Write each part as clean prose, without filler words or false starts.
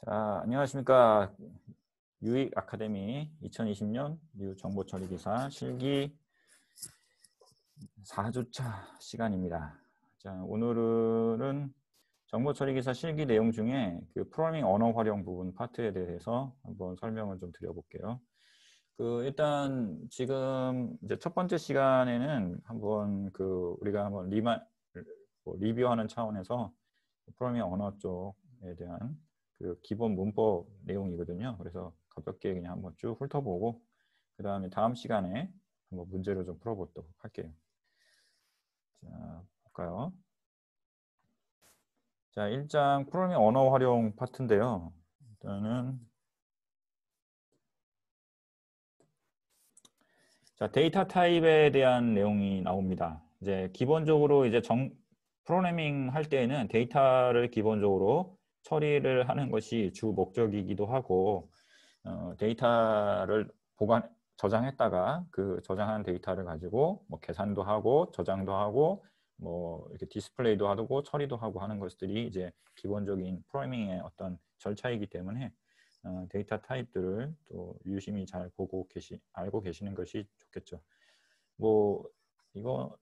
자, 안녕하십니까. 유익 아카데미 2020년 뉴 정보 처리 기사 실기 4주차 시간입니다. 자, 오늘은 정보 처리 기사 실기 내용 중에 그 프로그래밍 언어 활용 부분 파트에 대해서 한번 설명을 좀 드려볼게요. 일단 지금 이제 첫 번째 시간에는 한번 우리가 한번 리뷰하는 차원에서 프로그래밍 언어 쪽에 대한 그 기본 문법 내용이거든요. 그래서 가볍게 그냥 한번 쭉 훑어보고 그 다음에 다음 시간에 한번 문제를 좀 풀어보도록 할게요. 자, 볼까요? 자, 1장 프로그래밍 언어 활용 파트인데요. 일단은 자, 데이터 타입에 대한 내용이 나옵니다. 이제 기본적으로 이제 프로그래밍 할 때에는 데이터를 기본적으로 처리를 하는 것이 주 목적이기도 하고 데이터를 저장했다가 그 저장한 데이터를 가지고 뭐 계산도 하고 저장도 하고 뭐 이렇게 디스플레이도 하고 처리도 하고 하는 것들이 이제 기본적인 프로그래밍의 어떤 절차이기 때문에 데이터 타입들을 또 유심히 잘 알고 계시는 것이 좋겠죠. 뭐 이거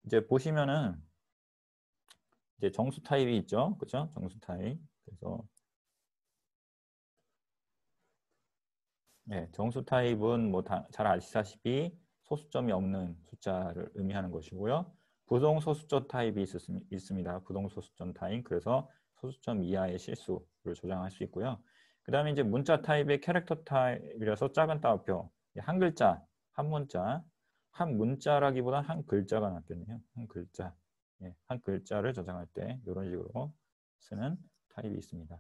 이제 보시면은 이제 정수 타입이 있죠, 그렇죠? 정수 타입. 그래서 네, 정수 타입은 뭐 잘 아시다시피 소수점이 없는 숫자를 의미하는 것이고요. 부동 소수점 타입이 있습니다. 부동 소수점 타입. 그래서 소수점 이하의 실수를 조장할 수 있고요. 그 다음에 이제 문자 타입의 캐릭터 타입이라서 작은 따옴표, 한 글자, 한 문자, 한 문자라기보다 한 글자가 낫겠네요. 한 글자, 한 글자를 저장할 때 이런 식으로 쓰는 타입이 있습니다.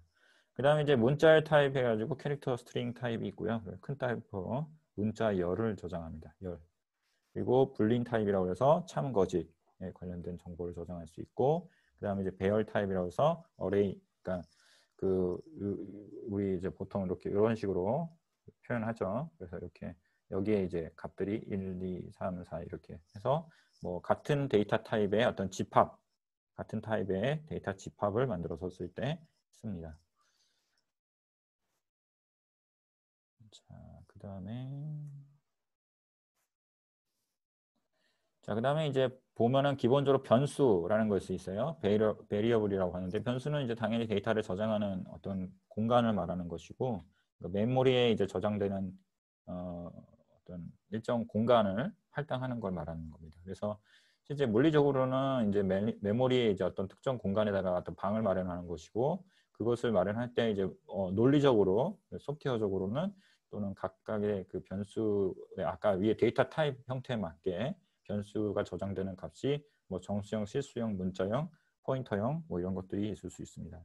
그 다음에 이제 문자열 타입 해가지고 캐릭터 스트링 타입이 있고요. 큰 타입으로 문자 열을 저장합니다. 열. 그리고 불린 타입이라고 해서 참 거짓에 관련된 정보를 저장할 수 있고, 그 다음에 이제 배열 타입이라고 해서 어레이, 그러니까 우리 이제 보통 이렇게 이런 식으로 표현하죠. 그래서 이렇게 여기에 이제 값들이 1, 2, 3, 4 이렇게 해서 뭐 같은 데이터 타입의 어떤 집합, 같은 타입의 데이터 집합을 만들어서 쓸 때 씁니다. 자, 그 다음에 이제 보면은 기본적으로 변수라는 것이 있어요. 베리어블이라고 하는데 변수는 이제 당연히 데이터를 저장하는 어떤 공간을 말하는 것이고 메모리에 이제 저장되는 어떤 일정 공간을 할당하는 걸 말하는 겁니다. 그래서 실제 물리적으로는 이제 메모리에 이제 어떤 특정 공간에다가 어떤 방을 마련하는 것이고 그것을 마련할 때 이제 논리적으로 소프트웨어적으로는 또는 각각의 그 변수의 아까 위에 데이터 타입 형태에 맞게 변수가 저장되는 값이 뭐 정수형, 실수형, 문자형, 포인터형 뭐 이런 것들이 있을 수 있습니다.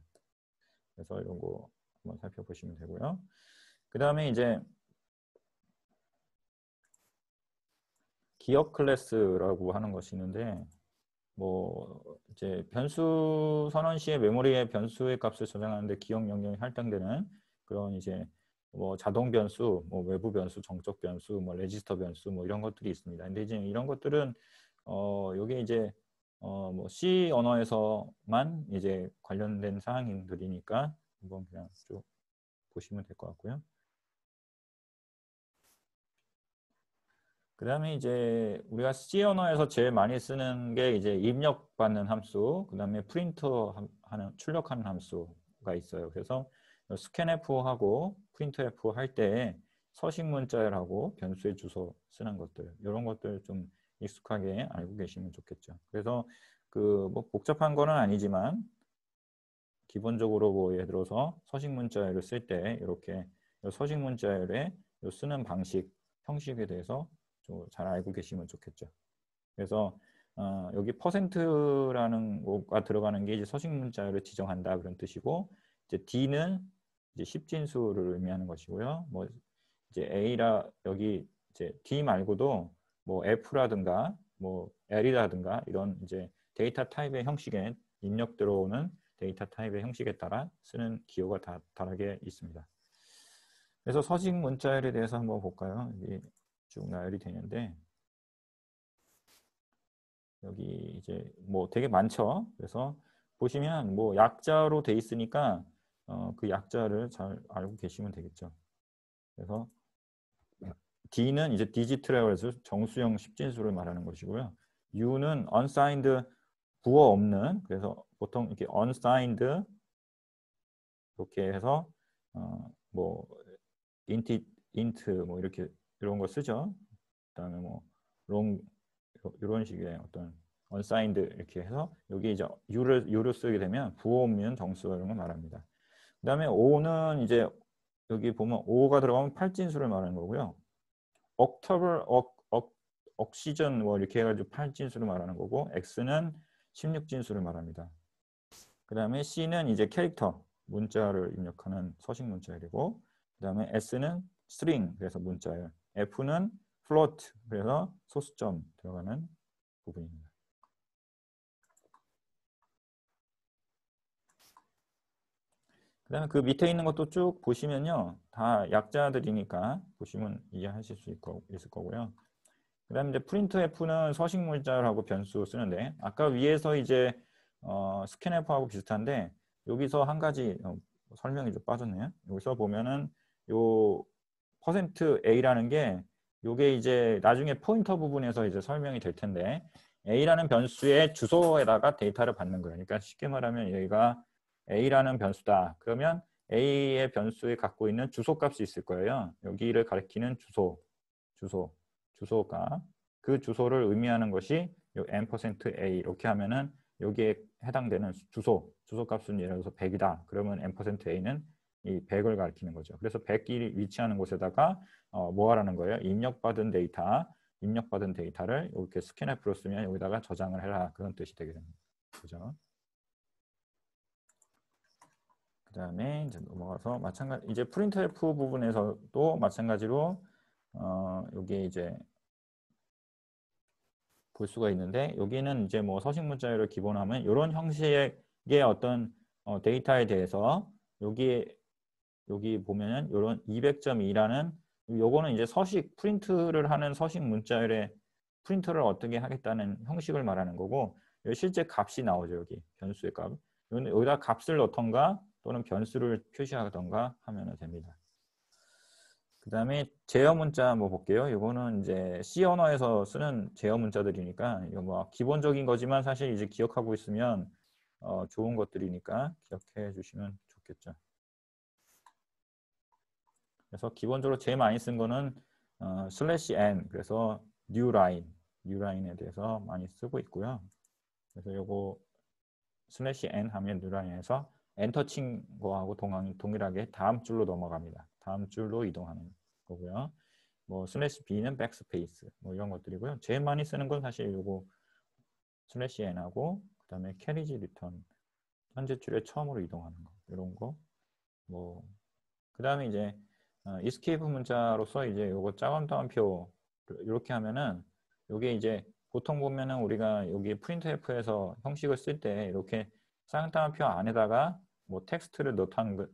그래서 이런 거 한번 살펴보시면 되고요. 그 다음에 이제 기억 클래스라고 하는 것이 있는데 뭐 이제 변수 선언 시에 메모리에 변수의 값을 저장하는데 기억 명령이 할당되는 그런 이제 뭐 자동 변수, 뭐 외부 변수, 정적 변수, 뭐 레지스터 변수 뭐 이런 것들이 있습니다. 근데 이제 이런 것들은 요게 이제 뭐 C 언어에서만 이제 관련된 사항들이니까 한번 그냥 쭉 보시면 될 것 같고요. 그 다음에 이제 우리가 C 언어에서 제일 많이 쓰는 게 이제 입력받는 함수, 그 다음에 출력하는 함수가 있어요. 그래서 scanf하고 printf 할 때 서식 문자열하고 변수의 주소 쓰는 것들, 이런 것들 좀 익숙하게 알고 계시면 좋겠죠. 그래서 그 뭐 복잡한 거는 아니지만 기본적으로 뭐 예를 들어서 서식 문자열을 쓸 때 이렇게 서식 문자열의 쓰는 방식, 형식에 대해서 좀 잘 알고 계시면 좋겠죠. 그래서 여기 퍼센트라는 거가 들어가는 게 이제 서식 문자열을 지정한다 그런 뜻이고 이제 D는 이제 십진수를 의미하는 것이고요. 뭐 이제 여기 이제 D 말고도 뭐 F라든가 뭐 L이라든가 이런 이제 데이터 타입의 형식에 입력 들어오는 데이터 타입의 형식에 따라 쓰는 기호가 다 다르게 있습니다. 그래서 서식 문자열에 대해서 한번 볼까요? 여기 쭉 나열이 되는데 여기 이제 뭐 되게 많죠. 그래서 보시면 뭐 약자로 돼 있으니까 그 약자를 잘 알고 계시면 되겠죠. 그래서 D는 이제 디지트라고 해서 정수형 10진수를 말하는 것이고요. U는 unsigned 부호 없는, 그래서 보통 이렇게 unsigned 이렇게 해서 뭐 int 뭐 이렇게 이런 거 쓰죠. 그다음에 뭐 long 이런 식의 어떤 unsigned 이렇게 해서 여기 이제 u를 쓰게 되면 부호 없는 정수 이런 걸 말합니다. 그다음에 O는 이제 여기 보면 O가 들어가면 8진수를 말하는 거고요. 옥터블, 옥시전 뭐 이렇게 해가지고 8진수를 말하는 거고, X는 16진수를 말합니다. 그 다음에 C는 이제 캐릭터, 문자를 입력하는 서식 문자열이고, 그 다음에 S는 string, 그래서 문자열, F는 float, 그래서 소수점 들어가는 부분입니다. 그 다음에 그 밑에 있는 것도 쭉 보시면요, 다 약자들이니까 보시면 이해하실 수 있을 거고요. 그 다음에 이제 printf는 서식 문자열하고 변수 쓰는데, 아까 위에서 이제 scanf하고 비슷한데, 여기서 한 가지 설명이 좀 빠졌네요. 여기서 보면은 요 %A라는 게 요게 이제 나중에 포인터 부분에서 이제 설명이 될 텐데, A라는 변수의 주소에다가 데이터를 받는 거예요. 그러니까 쉽게 말하면 여기가 A라는 변수다. 그러면 A의 변수에 갖고 있는 주소값이 있을 거예요. 여기를 가리키는 주소가 그 주소를 의미하는 것이 요 n%a 이렇게 하면은 여기에 해당되는 주소값은 예를 들어서 100이다. 그러면 n%a는 이 100을 가리키는 거죠. 그래서 100이 위치하는 곳에다가 뭐 하라는 거예요? 입력받은 데이터를 이렇게 스캔앱으로 쓰면 여기다가 저장을 해라. 그런 뜻이 되게 됩니다. 그죠? 그 다음에 이제 넘어가서 마찬가지 이제 프린트f 부분에서도 마찬가지로 여기에 이제 볼 수가 있는데, 여기는 이제 뭐 서식 문자열을 기본하면 이런 형식의 어떤 데이터에 대해서 여기 보면은 이런 200.2라는 요거는 이제 서식 프린트를 하는 서식 문자열의 프린트를 어떻게 하겠다는 형식을 말하는 거고, 여기 실제 값이 나오죠. 여기 변수의 값. 여기다 값을 넣던가 또는 변수를 표시하던가 하면 됩니다. 그 다음에 제어 문자 한번 볼게요. 이거는 이제 C 언어에서 쓰는 제어 문자들이니까 이거 뭐 기본적인 거지만 사실 이제 기억하고 있으면 좋은 것들이니까 기억해 주시면 좋겠죠. 그래서 기본적으로 제일 많이 쓴 거는 /n, 그래서 뉴라인에 대해서 많이 쓰고 있고요. 그래서 요거 /n 하면 뉴라인에서 엔터 친 거하고 동일하게 다음 줄로 넘어갑니다. 다음 줄로 이동하는 거고요. 뭐 /b는 백스페이스 뭐 이런 것들이고요. 제일 많이 쓰는 건 사실 요거 /n하고 그 다음에 캐리지 리턴 현재 줄에 처음으로 이동하는 거 이런 거. 뭐 그 다음에 이제 escape 문자로서 이제 요거 작은 따옴표 이렇게 하면은 요게 이제 보통 보면은 우리가 여기 printf에서 형식을 쓸 때 이렇게 작은 따옴표 안에다가 뭐 텍스트를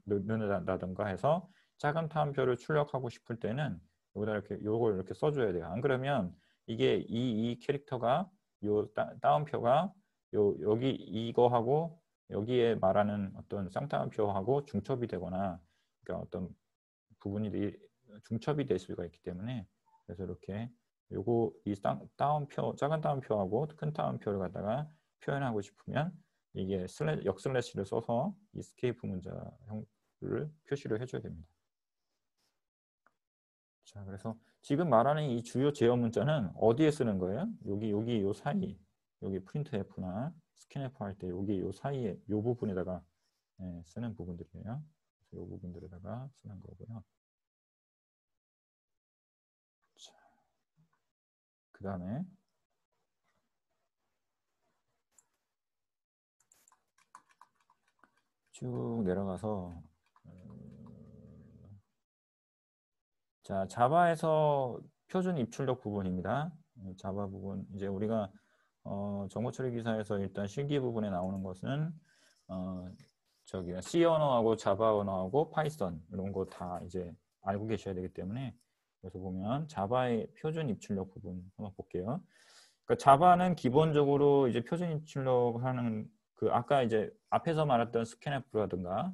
넣는다든가 해서 작은 따옴표를 출력하고 싶을 때는 여기다 이렇게 요걸 이렇게 써줘야 돼요. 안 그러면 이게 이 캐릭터가 요 따옴표가 여기 이거하고 여기에 말하는 어떤 쌍따옴표하고 중첩이 되거나, 그러니까 어떤 부분이 중첩이 될 수가 있기 때문에, 그래서 이렇게 요거 이 따옴표 작은 따옴표하고 큰 따옴표를 갖다가 표현하고 싶으면 이게 역슬래시를 써서 escape 문자형을 표시를 해줘야 됩니다. 자, 그래서 지금 말하는 이 주요 제어 문자는 어디에 쓰는 거예요? 여기 요 사이, 여기 printf나 scanf 할 때 여기 요 사이에 요 부분에다가 쓰는 부분들이에요. 그래서 요 부분들에다가 쓰는 거고요. 자, 그 다음에 쭉 내려가서 자, 자바에서 표준 입출력 부분입니다. 자바 부분 이제 우리가 정보 처리 기사에서 일단 실기 부분에 나오는 것은 저기 C 언어하고 자바 언어하고 파이썬 이런 거 다 이제 알고 계셔야 되기 때문에, 그래서 보면 자바의 표준 입출력 부분 한번 볼게요. 그러니까 자바는 기본적으로 이제 표준 입출력 하는 그 아까 이제 앞에서 말했던 스캔프라든가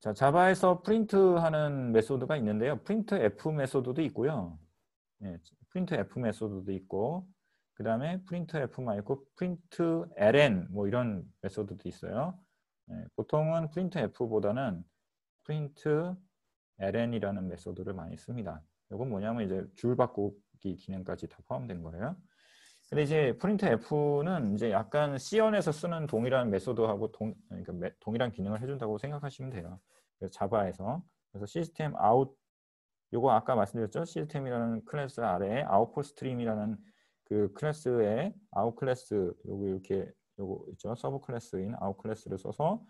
자, 자바에서 프린트하는 메소드가 있는데요. 프린트 F 메소드도 있고요. 예, 프린트 F 메소드도 있고, 그 다음에 프린트 F 말고 프린트 ln 뭐 이런 메소드도 있어요. 예, 보통은 프린트 F보다는 프린트 ln이라는 메소드를 많이 씁니다. 이건 뭐냐면 이제 줄 바꾸기 기능까지 다 포함된 거예요. 근데 이제 프린트 F는 이제 약간 C언에서 쓰는 동일한 메소드하고 그러니까 동일한 기능을 해준다고 생각하시면 돼요. 그래서 자바에서 그래서 시스템 아웃 요거 아까 말씀드렸죠? 시스템이라는 클래스 아래에 아웃풋 스트림이라는 그 클래스에 아웃 클래스 요거 이렇게 요거 있죠? 서브 클래스인 아웃 클래스를 써서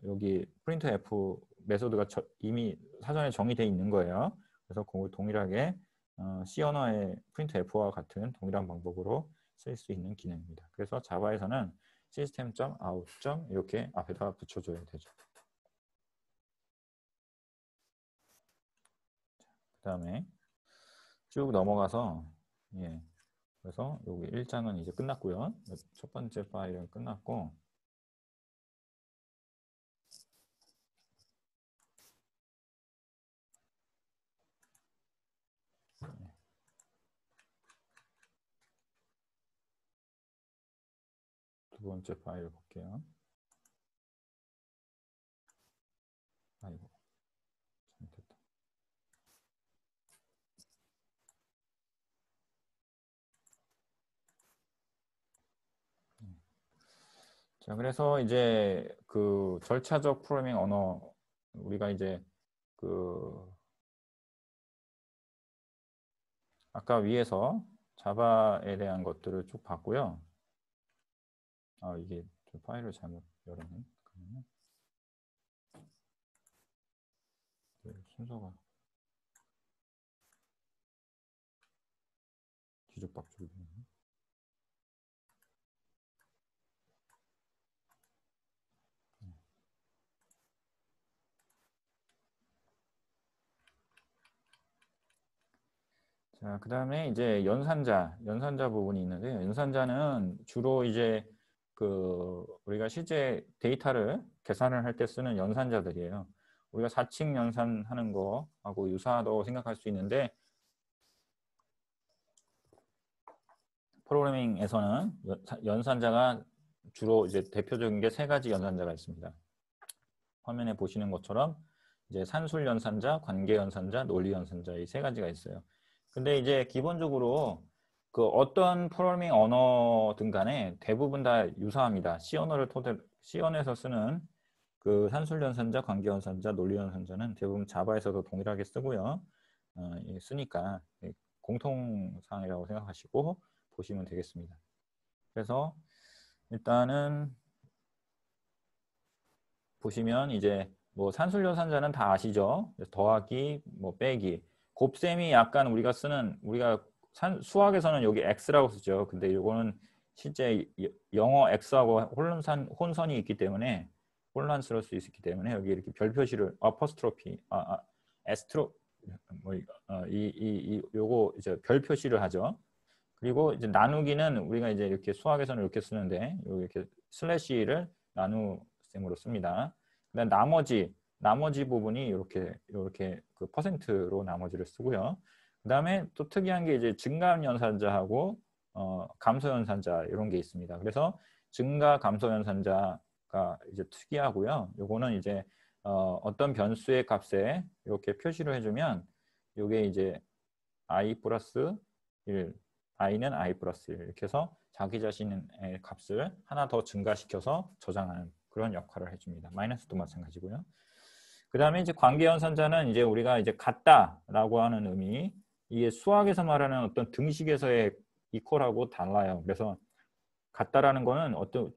여기 프린트 F 메소드가 이미 사전에 정의되어 있는 거예요. 그래서 그걸 동일하게 C 언어의 프린트 F와 같은 동일한 방법으로 쓸 수 있는 기능입니다. 그래서 자바에서는 시스템.out 이렇게 앞에다 붙여줘야 되죠. 그 다음에 쭉 넘어가서 예, 그래서 여기 1장은 이제 끝났고요. 첫 번째 파일은 끝났고 두 번째 파일 볼게요. 아이고 잘못했다. 자, 그래서 이제 그 절차적 프로그래밍 언어 우리가 이제 그 아까 위에서 자바에 대한 것들을 쭉 봤고요. 아, 이게 좀 파일을 잘못 열었네. 그러면 순서가 뒤죽박죽이네. 자, 그 다음에 이제 연산자 부분이 있는데요. 연산자는 주로 이제 그 우리가 실제 데이터를 계산을 할 때 쓰는 연산자들이에요. 우리가 4층 연산하는 거하고 유사하다고 생각할 수 있는데 프로그래밍에서는 연산자가 주로 이제 대표적인 게 세 가지 연산자가 있습니다. 화면에 보시는 것처럼 이제 산술 연산자, 관계 연산자, 논리 연산자 이 세 가지가 있어요. 근데 이제 기본적으로 그 어떤 프로그래밍 언어든 간에 대부분 다 유사합니다. C 언어를 토대로 C 언어에서 쓰는 그 산술 연산자, 관계 연산자, 논리 연산자는 대부분 자바에서도 동일하게 쓰고요. 쓰니까 공통사항이라고 생각하시고 보시면 되겠습니다. 그래서 일단은 보시면 이제 뭐 산술연산자는 다 아시죠? 더하기, 뭐 빼기. 곱셈이 약간 우리가 쓰는 우리가 수학에서는 여기 x라고 쓰죠. 근데 이거는 실제 영어 x하고 혼선이 있기 때문에 혼란스러울 수 있기 때문에 여기 이렇게 별 표시를 아퍼스트로피, 에스트로 뭐 요거 이제 별 표시를 하죠. 그리고 이제 나누기는 우리가 이제 이렇게 수학에서는 이렇게 쓰는데 이렇게 슬래시를 나누셈으로 씁니다. 그다음 나머지 부분이 이렇게 그 퍼센트로 나머지를 쓰고요. 그다음에 또 특이한 게 이제 증감 연산자하고 감소 연산자 이런 게 있습니다. 그래서 증가 감소 연산자가 이제 특이하고요. 요거는 이제 어떤 변수의 값에 이렇게 표시를 해주면 요게 이제 i 플러스 1 i는 i 플러스 1 이렇게 해서 자기 자신의 값을 하나 더 증가시켜서 저장하는 그런 역할을 해줍니다. 마이너스도 마찬가지고요. 그 다음에 이제 관계연산자는 이제 우리가 이제 같다라고 하는 의미, 이게 수학에서 말하는 어떤 등식에서의 이퀄하고 달라요. 그래서 같다라는 거는 어떤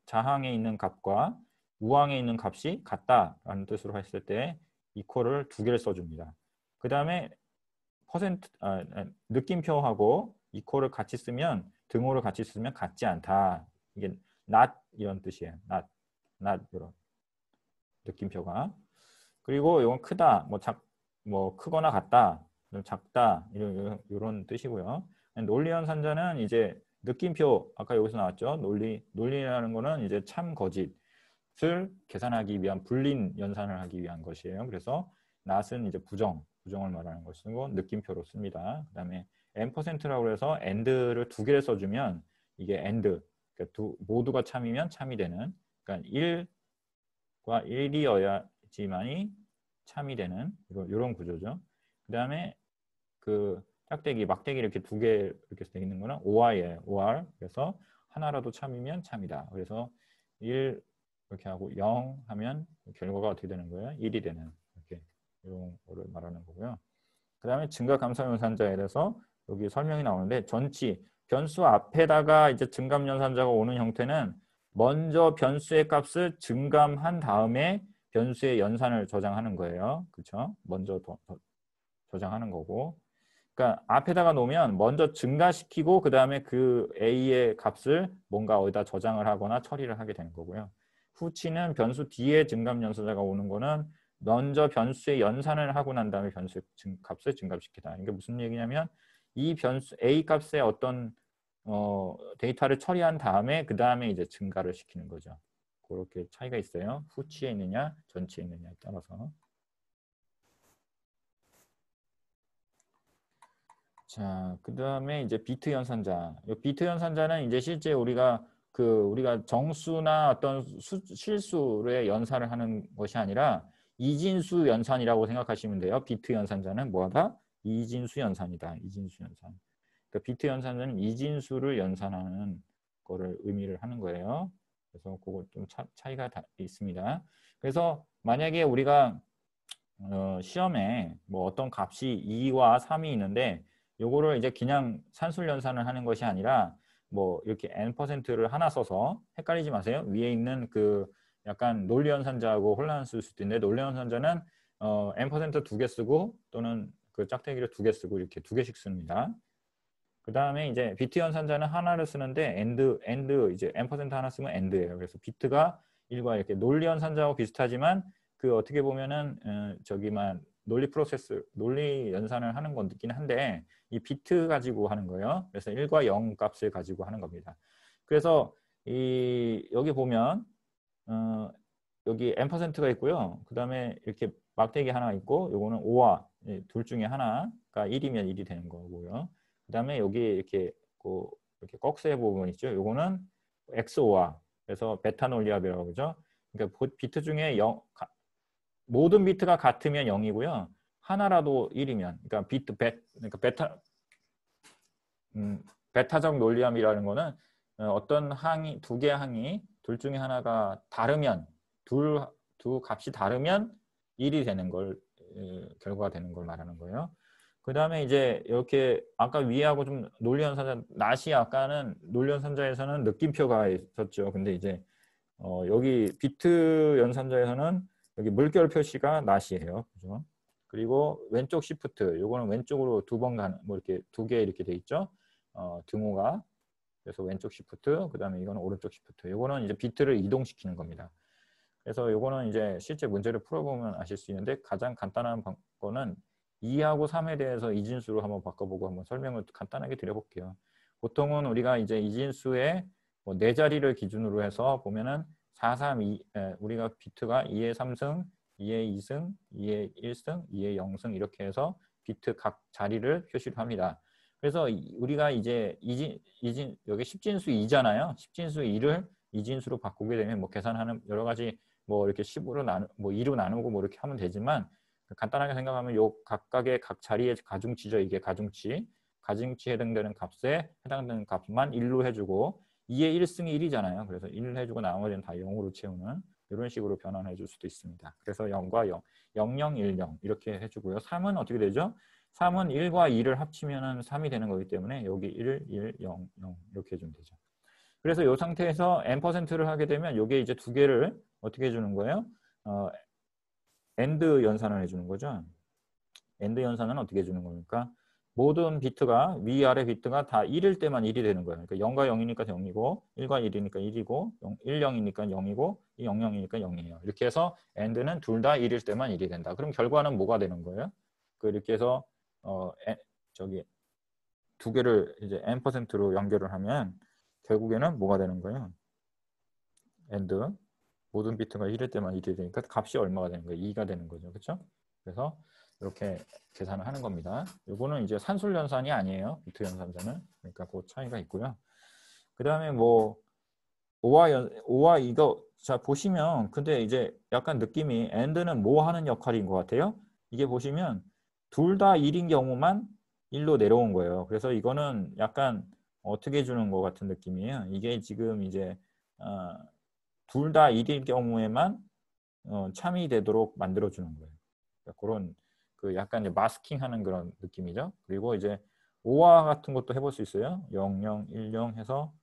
좌항에 있는 값과 우항에 있는 값이 같다라는 뜻으로 했을 때 이퀄을 두 개를 써줍니다. 그 다음에 느낌표하고 이퀄을 같이 쓰면 등호를 같이 쓰면 같지 않다. 이게 not 이런 뜻이에요. not 이런 느낌표가. 그리고 이건 크다, 뭐 크거나 같다, 작다 이런 뜻이고요. 논리연산자는 이제 느낌표 아까 여기서 나왔죠. 논리라는 거는 이제 참 거짓 것을 계산하기 위한 불린 연산을 하기 위한 것이에요. 그래서 not은 이제 부정을 말하는 것이고 느낌표로 씁니다. 그다음에 %라고 해서 and를 두 개를 써주면 이게 and, 그러니까 모두가 참이면 참이 되는, 그러니까 1과 1이어야지만이 참이 되는 이런 구조죠. 그다음에 그 짝대기, 막대기 이렇게 두 개 이렇게 돼 있는 거는 OR이에요. OR. 그래서 하나라도 참이면 참이다. 그래서 1 이렇게 하고 0 하면 결과가 어떻게 되는 거예요? 1이 되는, 이렇게 이런 거를 말하는 거고요. 그 다음에 증가 감소 연산자에 대해서 여기 설명이 나오는데, 전치 변수 앞에다가 이제 증감 연산자가 오는 형태는 먼저 변수의 값을 증감한 다음에 변수의 연산을 저장하는 거예요. 그렇죠? 먼저 저장하는 거고, 그러니까 앞에다가 놓으면 먼저 증가시키고 그 다음에 그 A의 값을 뭔가 어디다 저장을 하거나 처리를 하게 되는 거고요. 후치는 변수 뒤에 증감 연산자가 오는 거는 먼저 변수의 연산을 하고 난 다음에 변수의 값을 증감시키다. 이게 무슨 얘기냐면 이 변수 A 값의 어떤 데이터를 처리한 다음에 그 다음에 이제 증가를 시키는 거죠. 그렇게 차이가 있어요. 후치에 있느냐 전치에 있느냐에 따라서. 자, 그 다음에 이제 비트 연산자. 이 비트 연산자는 이제 실제 우리가 정수나 어떤 실수의 연산을 하는 것이 아니라 이진수 연산이라고 생각하시면 돼요. 비트 연산자는 뭐하다? 이진수 연산이다. 이진수 연산. 그러니까 비트 연산자는 이진수를 연산하는 거를 의미를 하는 거예요. 그래서 그거 좀 차이가 있습니다. 그래서 만약에 우리가 시험에 뭐 어떤 값이 2와 3이 있는데 요거를 이제 그냥 산술 연산을 하는 것이 아니라 뭐 이렇게 n%를 하나 써서 헷갈리지 마세요. 위에 있는 그 약간 논리 연산자하고 혼란스러울 수도 있는데, 논리 연산자는 n% 두 개 쓰고 또는 그 짝대기를 두 개 쓰고 이렇게 두 개씩 씁니다. 그 다음에 이제 비트 연산자는 하나를 쓰는데 and 이제 n% 하나 쓰면 and예요. 그래서 비트가 1과 이렇게 논리 연산자하고 비슷하지만 그 어떻게 보면은 저기만 논리 연산을 하는 건긴 한데 이 비트 가지고 하는 거예요. 그래서 1과 0 값을 가지고 하는 겁니다. 그래서 여기 보면 여기 n%가 있고요. 그 다음에 이렇게 막대기 하나 있고 요거는 5와 둘 중에 하나가 1이면 1이 되는 거고요. 그 다음에 여기 이렇게 꺽쇠 부분 있죠. 요거는 XOR. 그래서 베타 논리합이라고 그러죠. 그러니까 비트 중에 모든 비트가 같으면 0이고요. 하나라도 1이면, 그러니까 그러니까 베타적 논리함이라는 거는 어떤 항이, 두 개의 항이 둘 중에 하나가 다르면, 두 값이 다르면 1이 되는 걸, 결과가 되는 걸 말하는 거예요. 그 다음에 이제 이렇게 아까 위에하고 좀 논리 연산자, 낫이 아까는 논리 연산자에서는 느낌표가 있었죠. 근데 이제 여기 비트 연산자에서는 여기 물결 표시가 낫이에요. 그죠? 그리고 왼쪽 시프트, 요거는 왼쪽으로 두 번 가는, 뭐 이렇게 두 개 이렇게 돼 있죠. 등호가. 그래서 왼쪽 시프트, 그 다음에 이거는 오른쪽 시프트. 요거는 이제 비트를 이동시키는 겁니다. 그래서 요거는 이제 실제 문제를 풀어보면 아실 수 있는데, 가장 간단한 거는 2하고 3에 대해서 이진수로 한번 바꿔보고 한번 설명을 간단하게 드려볼게요. 보통은 우리가 이제 이진수의 뭐 네 자리를 기준으로 해서 보면은 4, 3, 2, 우리가 비트가 2의 3승, 2의 2승, 2의 1승, 2의 0승 이렇게 해서 비트 각 자리를 표시를 합니다. 그래서 우리가 이제 여기 10진수 2잖아요. 10진수 2를 이진수로 바꾸게 되면 뭐 계산하는 여러 가지 뭐 이렇게 10으로 뭐 2로 나누고 뭐 이렇게 하면 되지만, 간단하게 생각하면 요 각각의 각 자리의 가중치죠. 이게 가중치에 해당되는 값에 해당되는 값만 1로 해주고 2의 1승이 1이잖아요. 그래서 1을 해주고 나머지는 다 0으로 채우는 이런 식으로 변환해 줄 수도 있습니다. 그래서 0과 0, 0, 0, 1, 0 이렇게 해주고요. 3은 어떻게 되죠? 3은 1과 2를 합치면 3이 되는 거기 때문에 여기 1, 1, 0, 0 이렇게 해주면 되죠. 그래서 이 상태에서 n%를 하게 되면 이게 이제 두 개를 어떻게 해주는 거예요? AND 연산을 해주는 거죠. AND 연산은 어떻게 해주는 겁니까? 모든 비트가 위아래 비트가 다 1일 때만 1이 되는 거예요. 그러니까 0과 0이니까 0이고 1과 1이니까 1이고 1, 0이니까 0이고 2, 0, 0이니까 0이에요. 이렇게 해서 AND는 둘 다 1일 때만 1이 된다. 그럼 결과는 뭐가 되는 거예요? 이렇게 해서 저기 두 개를 이제 n%로 연결을 하면 결국에는 뭐가 되는 거예요? AND 모든 비트가 1일 때만 1이 되니까 값이 얼마가 되는 거예요? 2가 되는 거죠. 그렇죠? 그래서 이렇게 계산을 하는 겁니다. 요거는 이제 산술 연산이 아니에요. 비트 연산자는. 그러니까 그 차이가 있고요. 그 다음에 뭐 오와 이거 자 보시면 근데 이제 약간 느낌이 AND는 뭐 하는 역할인 것 같아요? 이게 보시면 둘 다 1인 경우만 1로 내려온 거예요. 그래서 이거는 약간 어떻게 주는 것 같은 느낌이에요. 이게 지금 이제 둘 다 1일 경우에만 참이 되도록 만들어 주는 거예요. 그러니까 그런 그 약간 이제 마스킹하는 그런 느낌이죠. 그리고 이제 오와 같은 것도 해볼 수 있어요. 0, 0, 1, 0 해서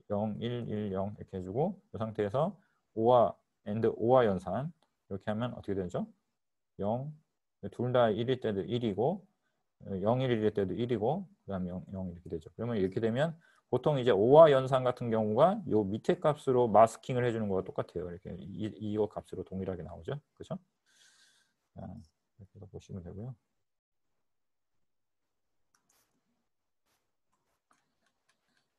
0, 1, 1, 0 이렇게 해주고 이 상태에서 5와 AND 5와 연산 이렇게 하면 어떻게 되죠? 0, 둘 다 1일 때도 1이고 0, 1일 때도 1이고 그 다음에 0, 0 이렇게 되죠. 그러면 이렇게 되면 보통 이제 5와 연산 같은 경우가 요 밑에 값으로 마스킹을 해주는 거와 똑같아요. 이렇게 이거 값으로 동일하게 나오죠. 그렇죠? 이렇게 보시면 되고요.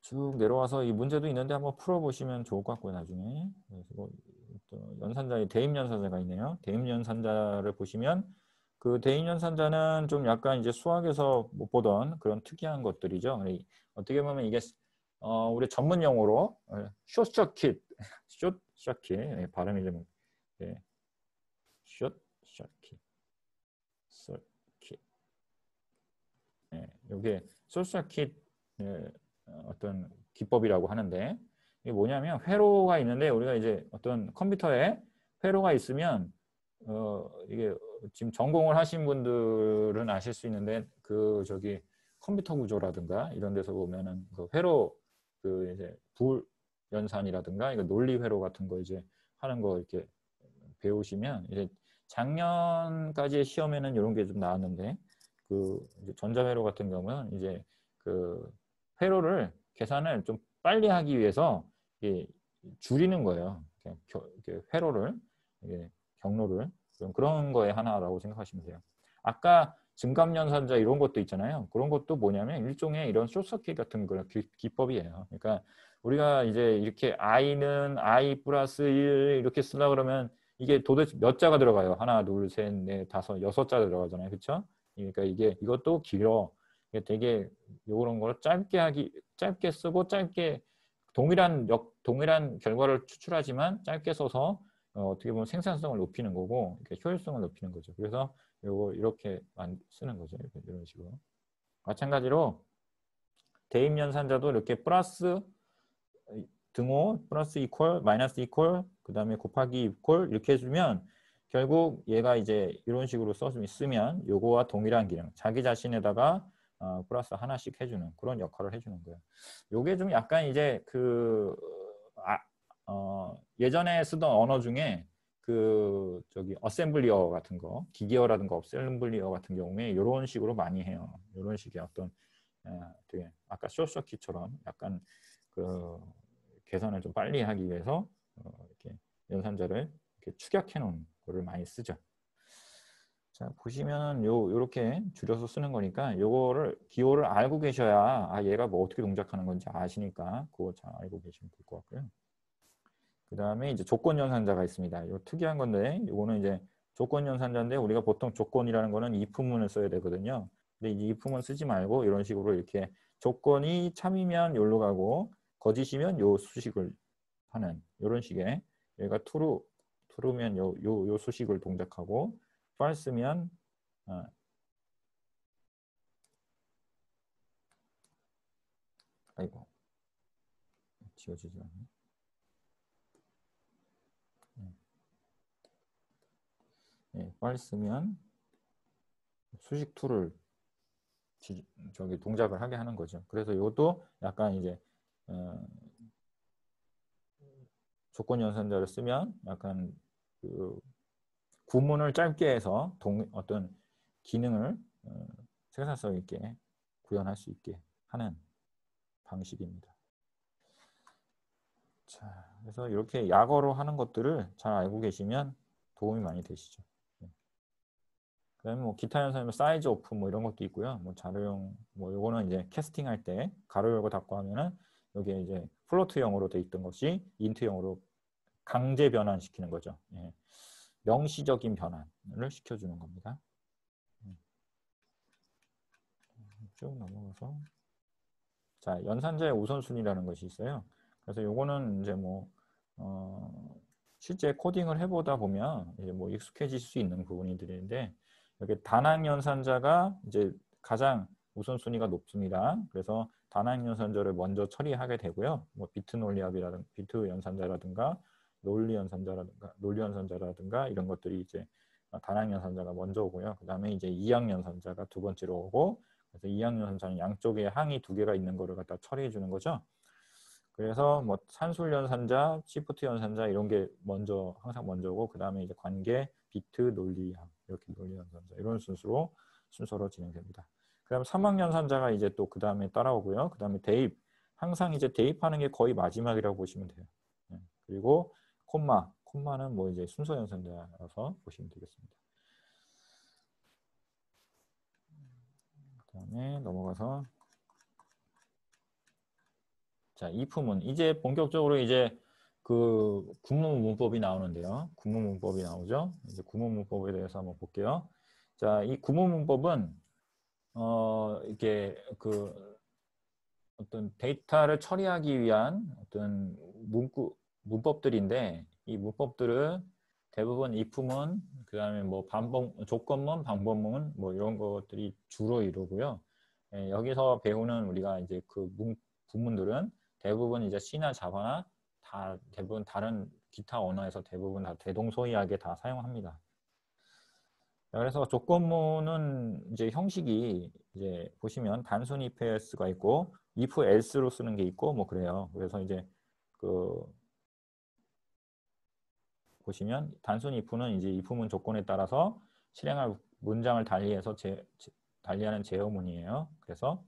쭉 내려와서 이 문제도 있는데 한번 풀어보시면 좋을 것 같고요. 나중에 그래서 연산자의 대입연산자가 있네요. 대입연산자를 보시면 그 대입연산자는 좀 약간 이제 수학에서 못 보던 그런 특이한 것들이죠. 어떻게 보면 이게 우리 전문 용어로 숏서킷, 숏서킷 발음이 좀 숏서킷, 서킷. 이게 숏서킷 어떤 기법이라고 하는데 이게 뭐냐면 회로가 있는데 우리가 이제 어떤 컴퓨터에 회로가 있으면 이게 지금 전공을 하신 분들은 아실 수 있는데 그 저기 컴퓨터 구조라든가 이런 데서 보면은 그 회로 그 이제 불 연산이라든가 이거 논리 회로 같은 거 이제 하는 거 이렇게 배우시면 이제 작년까지의 시험에는 이런 게 좀 나왔는데 그 이제 전자회로 같은 경우는 이제 그 회로를 계산을 좀 빨리 하기 위해서 줄이는 거예요. 회로를 경로를 그런 거에 하나라고 생각하시면 돼요. 아까 증감연산자 이런 것도 있잖아요. 그런 것도 뭐냐면 일종의 이런 숏서킷 같은 그런 기법이에요. 그러니까 우리가 이제 이렇게 i는 i 플러스 1 이렇게 쓰려고 그러면 이게 도대체 몇 자가 들어가요? 하나, 둘, 셋, 넷, 다섯, 6자 들어가잖아요. 그렇죠? 그러니까 이것도 길어. 되게 이런 걸 짧게 쓰고 짧게 동일한 결과를 추출하지만 짧게 써서 어떻게 보면 생산성을 높이는 거고 효율성을 높이는 거죠. 그래서 요거 이렇게 쓰는 거죠. 이런 식으로. 마찬가지로 대입연산자도 이렇게 플러스 등호 플러스 이퀄 마이너스 이퀄 그 다음에 곱하기 이퀄 이렇게 해주면 결국 얘가 이제 이런 식으로 쓰면 요거와 동일한 기능 자기 자신에다가 플러스 하나씩 해주는 그런 역할을 해주는 거예요. 요게 좀 약간 이제 예전에 쓰던 언어 중에 그 저기 어셈블리어 같은 거 기계어라든가 어셈블리어 같은 경우에 이런 식으로 많이 해요. 이런 식의 어떤 되게 아까 숏서킷처럼 약간 그 계산을 좀 빨리 하기 위해서 이렇게 연산자를 이렇게 축약해 놓은 거를 많이 쓰죠. 자 보시면 요렇게 줄여서 쓰는 거니까 요거를 기호를 알고 계셔야 얘가 뭐 어떻게 동작하는 건지 아시니까 그거 잘 알고 계시면 될 것 같고요. 그 다음에 이제 조건 연산자가 있습니다. 요 특이한 건데 요거는 이제 조건 연산자인데 우리가 보통 조건이라는 거는 if문을 써야 되거든요. 근데 이 if문 쓰지 말고 이런 식으로 이렇게 조건이 참이면 여기로 가고 거짓이면 요 수식을 하는 이런 식의 얘가 true면 요 수식을 동작하고 false면 아이고 지워지지 않네. false면 수식 to를 저기 동작을 하게 하는 거죠. 그래서 이것도 약간 이제 조건 연산자를 쓰면 약간 그 구문을 짧게 해서 어떤 기능을 생산성 있게 구현할 수 있게 하는 방식입니다. 자, 그래서 이렇게 약어로 하는 것들을 잘 알고 계시면 도움이 많이 되시죠. 그다음에 뭐 기타 연산이면 사이즈 오프 뭐 이런 것도 있고요. 뭐 자료용 뭐 요거는 이제 캐스팅 할 때 가로 열고 닫고 하면은 여기에 이제 플로트형으로 돼 있던 것이 인트형으로 강제 변환시키는 거죠. 예. 명시적인 변환을 시켜주는 겁니다. 쭉 넘어가서 자, 연산자의 우선순위라는 것이 있어요. 그래서 요거는 이제 뭐 실제 코딩을 해보다 보면 이제 뭐 익숙해질 수 있는 부분들인데 여기 단항 연산자가 이제 가장 우선순위가 높습니다. 그래서 단항 연산자를 먼저 처리하게 되고요. 뭐 비트 논리합이라든가 비트 연산자라든가 논리 연산자라든가 이런 것들이 이제 단항 연산자가 먼저 오고요. 그 다음에 이제 이항 연산자가 두 번째로 오고 그래서 이항 연산자는 양쪽에 항이 두 개가 있는 거를 갖다 처리해 주는 거죠. 그래서 뭐 산술 연산자, 시프트 연산자 이런 게 먼저 항상 먼저 오고 그 다음에 이제 관계, 비트, 논리학 이렇게 논리 연산자 이런 순서로 진행됩니다. 그다음 사막 연산자가 이제 또 그 다음에 따라오고요. 그 다음에 대입 항상 이제 대입하는 게 거의 마지막이라고 보시면 돼요. 그리고 콤마는 뭐 이제 순서 연산자라서 보시면 되겠습니다. 그 다음에 넘어가서 자, if문 이제 본격적으로 이제 그 구문 문법이 나오는데요. 구문 문법이 나오죠. 이제 구문 문법에 대해서 한번 볼게요. 자, 이 구문 문법은 이게 그 어떤 데이터를 처리하기 위한 어떤 문법들인데 이 문법들은 대부분 if문, 그다음에 뭐 조건문, 방법문 뭐 이런 것들이 주로 이루고요. 예, 여기서 배우는 우리가 이제 그 부문들은 대부분 이제 C나 자바나 다 대부분 다른 기타 언어에서 대부분 다 대동소이하게 다 사용합니다. 그래서 조건문은 이제 형식이 이제 보시면 단순 if else가 있고 if else로 쓰는 게 있고 뭐 그래요. 그래서 이제 그 보시면 단순 if는 이제 if문 조건에 따라서 실행할 문장을 달리해서 달리하는 제어문이에요. 그래서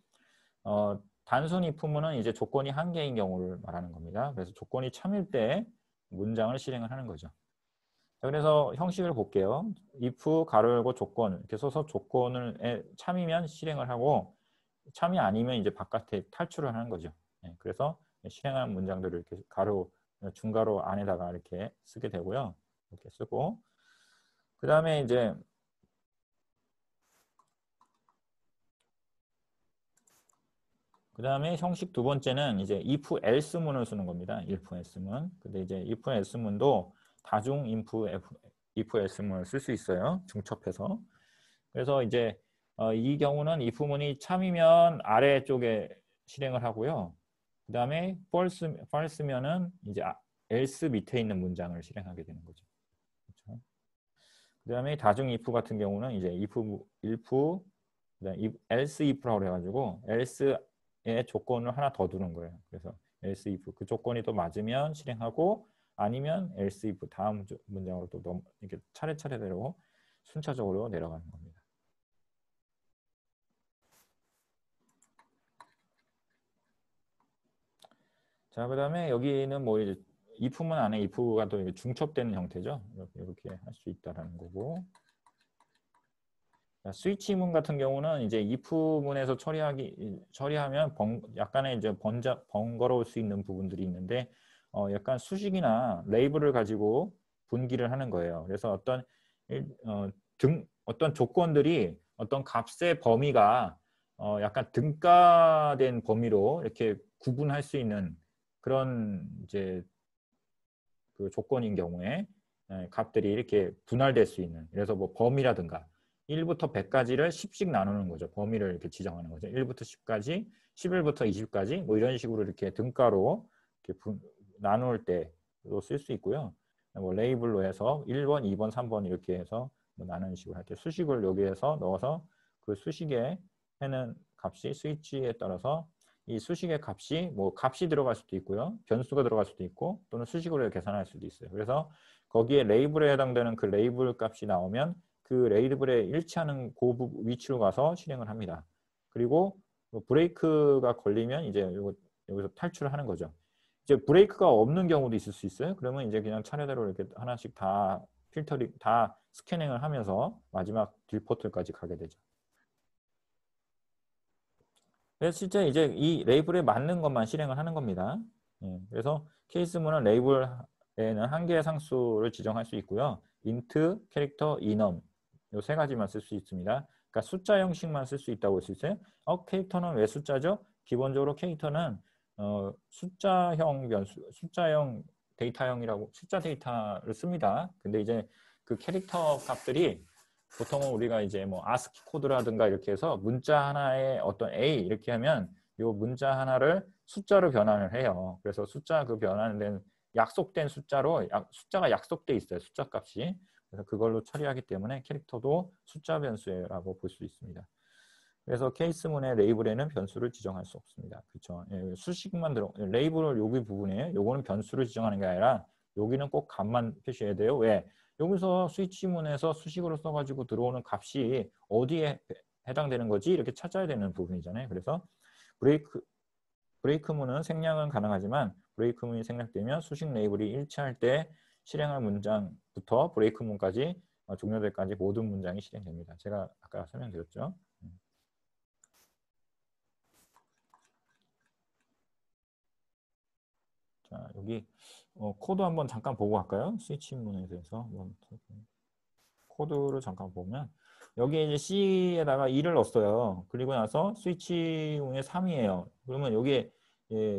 단순 if문은 이제 조건이 한 개인 경우를 말하는 겁니다. 그래서 조건이 참일 때 문장을 실행을 하는 거죠. 그래서 형식을 볼게요. if 가로 열고 조건 이렇게 써서 조건을 참이면 실행을 하고 참이 아니면 이제 바깥에 탈출을 하는 거죠. 그래서 실행하는 문장들을 이렇게 중가로 안에다가 이렇게 쓰게 되고요. 이렇게 쓰고 그 다음에 이제 형식 두 번째는 이제 if else문을 쓰는 겁니다. if else문. 근데 이제 if else문도 다중 if else문을 쓸 수 있어요. 중첩해서. 그래서 이제 이 경우는 if문이 참이면 아래쪽에 실행을 하고요. 그 다음에 false면은 이제 else 밑에 있는 문장을 실행하게 되는 거죠. 그렇죠? 그 다음에 다중 if 같은 경우는 이제 if, else if라고 해가지고 else의 조건을 하나 더 두는 거예요. 그래서 else if 그 조건이 또 맞으면 실행하고 아니면 else if 다음 문장으로 또 이렇게 차례차례대로 순차적으로 내려가는 겁니다. 자, 그 다음에 여기는 뭐 이제 if문 안에 if가 또 중첩되는 형태죠. 이렇게 할 수 있다라는 거고. 스위치문 같은 경우는 이제 if문에서 처리하면 약간의 이제 번거로울 수 있는 부분들이 있는데 약간 수식이나 레이블을 가지고 분기를 하는 거예요. 그래서 어떤 조건들이 어떤 값의 범위가 약간 등가된 범위로 이렇게 구분할 수 있는 그런 이제 그 조건인 경우에 값들이 이렇게 분할될 수 있는 그래서 뭐 범위라든가 1부터 100까지를 10씩 나누는 거죠. 범위를 이렇게 지정하는 거죠. 1부터 10까지, 11부터 20까지 뭐 이런 식으로 이렇게 등가로 이렇게 나눌 때도 쓸 수 있고요. 뭐 레이블로 해서 1번, 2번, 3번 이렇게 해서 뭐 나누는 식으로 할 때 수식을 여기에서 넣어서 그 수식에 해는 값이 스위치에 따라서 이 수식의 값이 뭐 값이 들어갈 수도 있고요. 변수가 들어갈 수도 있고 또는 수식으로 계산할 수도 있어요. 그래서 거기에 레이블에 해당되는 그 레이블 값이 나오면 그 레이블에 일치하는 그 위치로 가서 실행을 합니다. 그리고 브레이크가 걸리면 이제 여기서 탈출을 하는 거죠. 이제 브레이크가 없는 경우도 있을 수 있어요. 그러면 이제 그냥 차례대로 이렇게 하나씩 다 스캐닝을 하면서 마지막 딜포트까지 가게 되죠. 그래서 실제 이제 이 레이블에 맞는 것만 실행을 하는 겁니다. 그래서 케이스문은 한 개의 상수를 지정할 수 있고요. int, 캐릭터, enum 이 세 가지만 쓸 수 있습니다. 그러니까 숫자 형식만 쓸 수 있다고 볼 수 있어요. 캐릭터는 왜 숫자죠? 기본적으로 캐릭터는 숫자형 변수, 숫자형 데이터형이라고 숫자 데이터를 씁니다. 근데 이제 그 캐릭터 값들이 보통은 우리가 이제 뭐 ASCII 코드라든가 이렇게 해서 문자 하나에 어떤 A 이렇게 하면 이 문자 하나를 숫자로 변환을 해요. 그래서 숫자 그 변환된 약속된 숫자로 숫자가 약속돼 있어요. 숫자 값이. 그래서 그걸로 처리하기 때문에 캐릭터도 숫자 변수라고 볼 수 있습니다. 그래서 케이스문의 레이블에는 변수를 지정할 수 없습니다. 그렇죠? 예, 수식만 들어 레이블을 여기 부분에 요거는 변수를 지정하는 게 아니라 여기는 꼭 값만 표시해야 돼요. 왜? 여기서 스위치문에서 수식으로 써가지고 들어오는 값이 어디에 해당되는 거지? 이렇게 찾아야 되는 부분이잖아요. 그래서 브레이크문은 생략은 가능하지만 브레이크문이 생략되면 수식 레이블이 일치할 때 실행할 문장부터 브레이크문까지 종료될 까지 모든 문장이 실행됩니다. 제가 아까 설명드렸죠. 자, 여기 코드 한번 잠깐 보고 갈까요? 스위치문에 대해서 코드를 잠깐 보면 여기 이제 C에다가 2를 넣었어요. 그리고 나서 스위치문에 3이에요. 그러면 여기에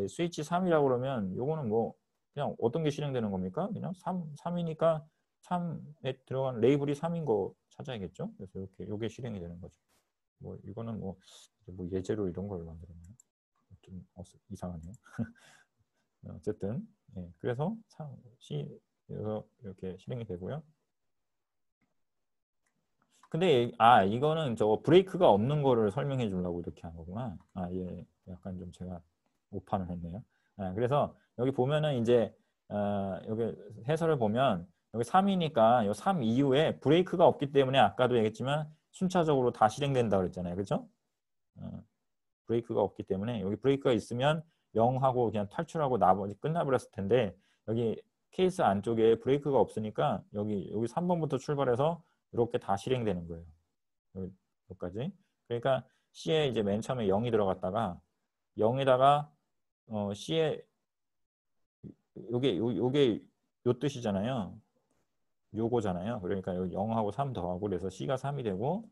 스위치 3이라고 그러면 요거는 뭐 그냥 어떤 게 실행되는 겁니까? 그냥 3이니까 3에 들어간 레이블이 3인 거 찾아야겠죠? 그래서 이렇게 요게 실행이 되는 거죠. 뭐 이거는 뭐 예제로 이런 걸 만들었네요. 좀 이상하네요. 어쨌든 그래서 C에서 이렇게 실행이 되고요. 근데 이거는 저거 브레이크가 없는 거를 설명해 주려고 이렇게 한 거구나. 예, 약간 좀 제가 오판을 했네요. 그래서 여기 보면은 이제 여기 해설을 보면 여기 3이니까 이 3 이후에 브레이크가 없기 때문에 아까도 얘기했지만 순차적으로 다 실행된다 그랬잖아요. 그렇죠? 브레이크가 없기 때문에 여기 브레이크가 있으면 0하고 그냥 탈출하고 나머지 끝나버렸을 텐데 여기 케이스 안쪽에 브레이크가 없으니까 여기 3번부터 출발해서 이렇게 다 실행되는 거예요. 여기까지. 그러니까 C에 이제 맨 처음에 0이 들어갔다가 0에다가 C에 요게 요 뜻이잖아요. 요거잖아요. 그러니까 여기 0하고 3 더하고 그래서 C가 3이 되고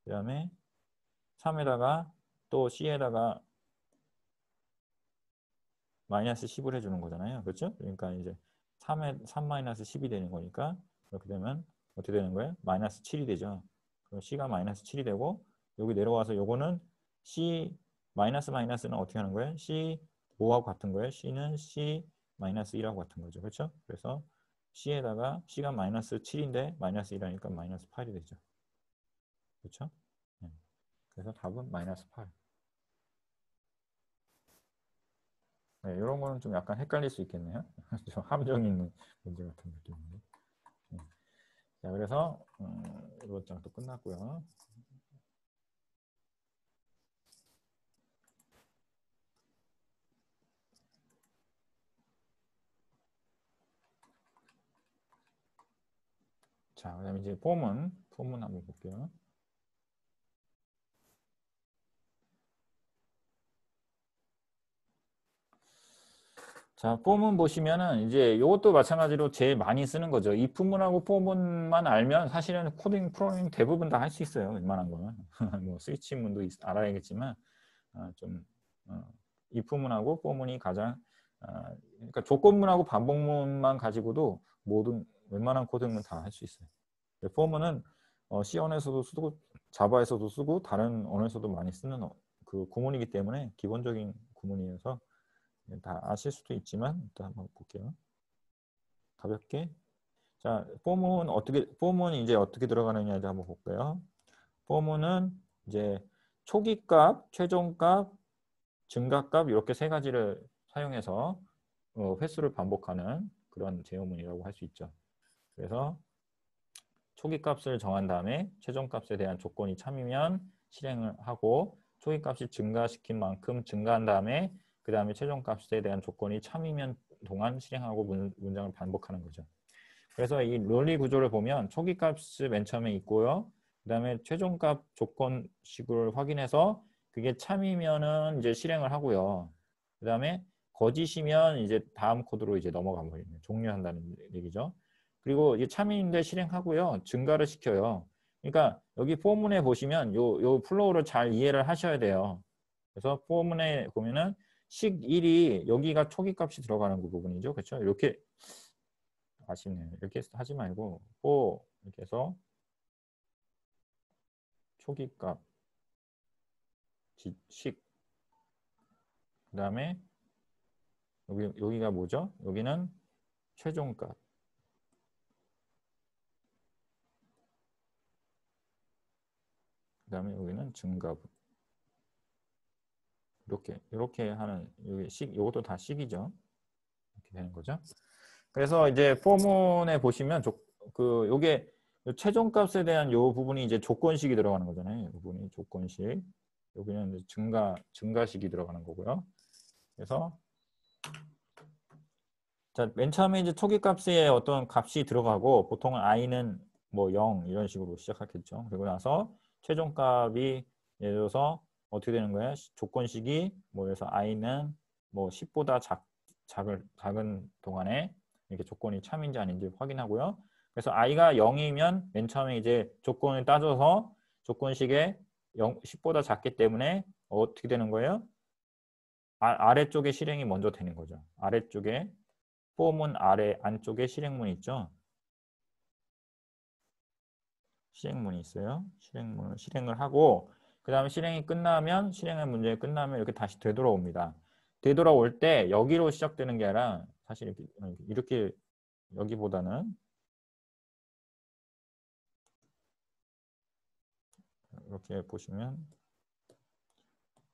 그다음에 3에다가 또 C에다가 마이너스 10을 해주는 거잖아요. 그렇죠? 그러니까 이제 3 마이너스 10이 되는 거니까 이렇게 되면 어떻게 되는 거예요? 마이너스 7이 되죠. 그럼 C가 마이너스 7이 되고 여기 내려와서 요거는 C 마이너스는 어떻게 하는 거예요? C 5하고 같은 거예요. C는 C 마이너스 1하고 같은 거죠. 그렇죠? 그래서 C에다가 C가 마이너스 7인데 마이너스 1하니까 마이너스 8이 되죠. 그렇죠? 네. 그래서 답은 마이너스 8. 네, 이런 거는 좀 약간 헷갈릴 수 있겠네요. 좀 함정이 있는 문제 같은 느낌인데. 네. 자, 그래서 이번 장도 끝났고요. 자, 그다음에 이제 폼은 한번 볼게요. 자, 폼은 보시면은 이제 이것도 마찬가지로 제일 많이 쓰는 거죠. if문하고 폼문만 알면 사실은 코딩 프로그래밍 대부분 다 할 수 있어요. 웬만한 거는. 뭐 스위치문도 알아야겠지만 좀 if문하고 폼문이 가장 그러니까 조건문하고 반복문만 가지고도 모든 웬만한 코딩은 다 할 수 있어요. 폼문은 C 언어에서도 쓰고 자바에서도 쓰고 다른 언어에서도 많이 쓰는 그 구문이기 때문에 기본적인 구문이어서 다 아실 수도 있지만 일단 한번 볼게요. 가볍게. 자, 폼은 이제 어떻게 들어가느냐 한번 볼게요. 폼은 이제 초기값, 최종값, 증가값 이렇게 세 가지를 사용해서 횟수를 반복하는 그런 제어문이라고 할 수 있죠. 그래서 초기값을 정한 다음에 최종값에 대한 조건이 참이면 실행을 하고 초기값이 증가시킨 만큼 증가한 다음에 그 다음에 최종값에 대한 조건이 참이면 동안 실행하고 문장을 반복하는 거죠. 그래서 이 롤리 구조를 보면 초기값이 맨 처음에 있고요. 그 다음에 최종값 조건식을 확인해서 그게 참이면은 이제 실행을 하고요. 그 다음에 거짓이면 이제 다음 코드로 이제 넘어가 버리는 종료한다는 얘기죠. 그리고 이 참여인데 실행하고요. 증가를 시켜요. 그러니까 여기 포문에 보시면 요 플로우를 잘 이해를 하셔야 돼요. 그래서 포문에 보면은 식 1이 여기가 초기 값이 들어가는 그 부분이죠. 그렇죠? 이렇게 아쉽네요. 이렇게 하지 말고 포 이렇게 해서 초기 값 식 그다음에 여기가 뭐죠? 여기는 최종 값. 그다음에 여기는 증가분. 이렇게 하는 여기 이것도 다 식이죠. 이렇게 되는 거죠. 그래서 이제 포문에 보시면 요게 최종 값에 대한 요 부분이 이제 조건식이 들어가는 거잖아요. 이 부분이 조건식. 여기는 이제 증가식이 들어가는 거고요. 그래서 자, 맨 처음에 이제 초기 값에 어떤 값이 들어가고 보통은 i는 뭐 0 이런 식으로 시작하겠죠. 그리고 나서 최종 값이 예를 들어서 어떻게 되는 거예요? 조건식이 뭐 그래서 i는 뭐 10보다 작은 동안에 이렇게 조건이 참인지 아닌지 확인하고요. 그래서 i가 0이면 맨 처음에 이제 조건을 따져서 조건식에 10보다 작기 때문에 어떻게 되는 거예요? 아래쪽에 실행이 먼저 되는 거죠. 아래쪽에 포문 아래 안쪽에 실행문이 있죠. 실행문이 있어요. 실행문을 실행을 하고 그 다음에 실행이 끝나면 실행의 문제 끝나면 이렇게 다시 되돌아옵니다. 되돌아올 때 여기로 시작되는 게 아니라 사실 이렇게 여기보다는 이렇게 보시면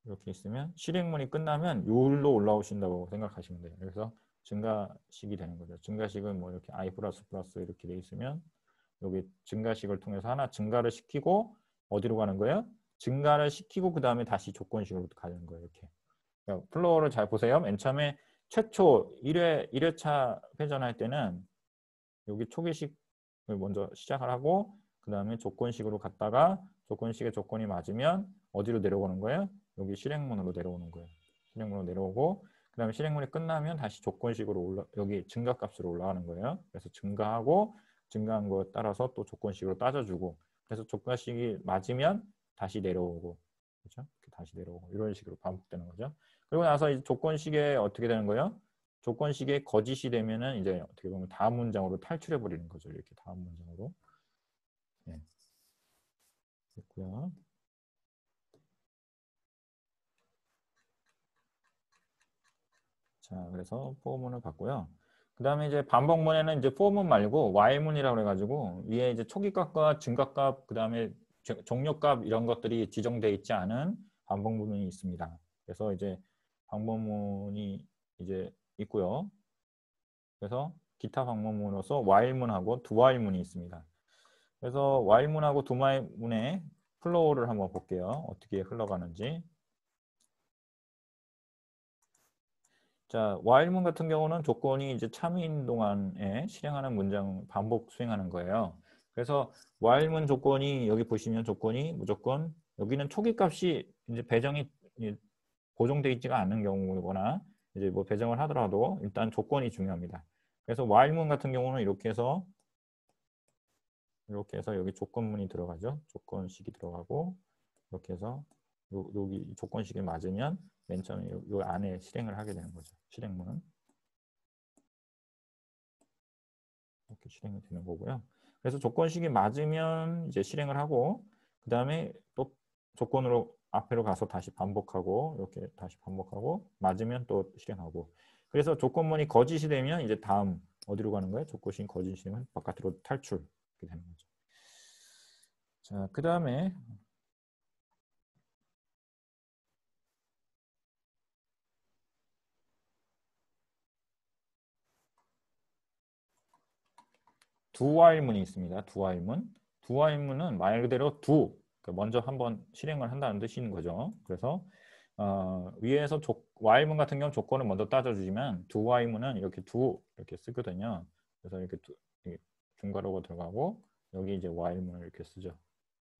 이렇게 있으면 실행문이 끝나면 요로 올라오신다고 생각하시면 돼요. 그래서 증가식이 되는 거죠. 증가식은 뭐 이렇게 i 플러스 플러스 이렇게 돼 있으면 여기 증가식을 통해서 하나 증가를 시키고 어디로 가는 거예요? 증가를 시키고 그 다음에 다시 조건식으로 가는 거예요. 이렇게. 그러니까 플로어를 잘 보세요. 맨 처음에 최초 1회차 회전할 때는 여기 초기식을 먼저 시작을 하고 그 다음에 조건식으로 갔다가 조건식의 조건이 맞으면 어디로 내려오는 거예요? 여기 실행문으로 내려오는 거예요. 실행문으로 내려오고 그 다음에 실행문이 끝나면 다시 조건식으로 여기 증가값으로 올라가는 거예요. 그래서 증가하고 증가한 거에 따라서 또 조건식으로 따져주고 그래서 조건식이 맞으면 다시 내려오고 그렇죠? 다시 내려오고 이런 식으로 반복되는 거죠. 그리고 나서 이제 조건식에 어떻게 되는 거예요? 조건식에 거짓이 되면은 이제 어떻게 보면 다음 문장으로 탈출해 버리는 거죠. 이렇게 다음 문장으로. 네. 됐고요. 자, 그래서 포문을 봤고요. 그 다음에 이제 반복문에는 이제 포문 말고 while문이라고 해가지고 위에 이제 초기값과 증가값, 그 다음에 종료값 이런 것들이 지정되어 있지 않은 반복문이 있습니다. 그래서 이제 반복문이 이제 있고요. 그래서 기타 방법문으로서 while문하고 doWhile문이 있습니다. 그래서 while문하고 doWhile문의 플로우를 한번 볼게요. 어떻게 흘러가는지. 자, while문 같은 경우는 조건이 이제 참인 동안에 실행하는 문장 반복 수행하는 거예요. 그래서 while문 조건이 여기 보시면 조건이 무조건 여기는 초기 값이 이제 배정이 고정되어 있지가 않는 경우거나 이제 뭐 배정을 하더라도 일단 조건이 중요합니다. 그래서 while문 같은 경우는 이렇게 해서 여기 조건문이 들어가죠. 조건식이 들어가고 이렇게 해서 여기 조건식이 맞으면 맨 처음에 요 안에 실행을 하게 되는 거죠. 실행문은 이렇게 실행이 되는 거고요. 그래서 조건식이 맞으면 이제 실행을 하고 그 다음에 또 조건으로 앞으로 가서 다시 반복하고 이렇게 다시 반복하고 맞으면 또 실행하고 그래서 조건문이 거짓이 되면 이제 다음 어디로 가는 거예요? 조건식이 거짓이 되면 바깥으로 탈출 이렇게 되는 거죠. 자, 그 다음에 두와일문이 있습니다. 두와일문. 두와일문은 말 그대로 그러니까 먼저 한번 실행을 한다는 뜻인 거죠. 그래서 위에서 와일문 같은 경우는 조건을 먼저 따져주지만 두와일문은 이렇게 쓰거든요. 그래서 이렇게 중괄호가 들어가고 여기 이제 와일문을 이렇게 쓰죠.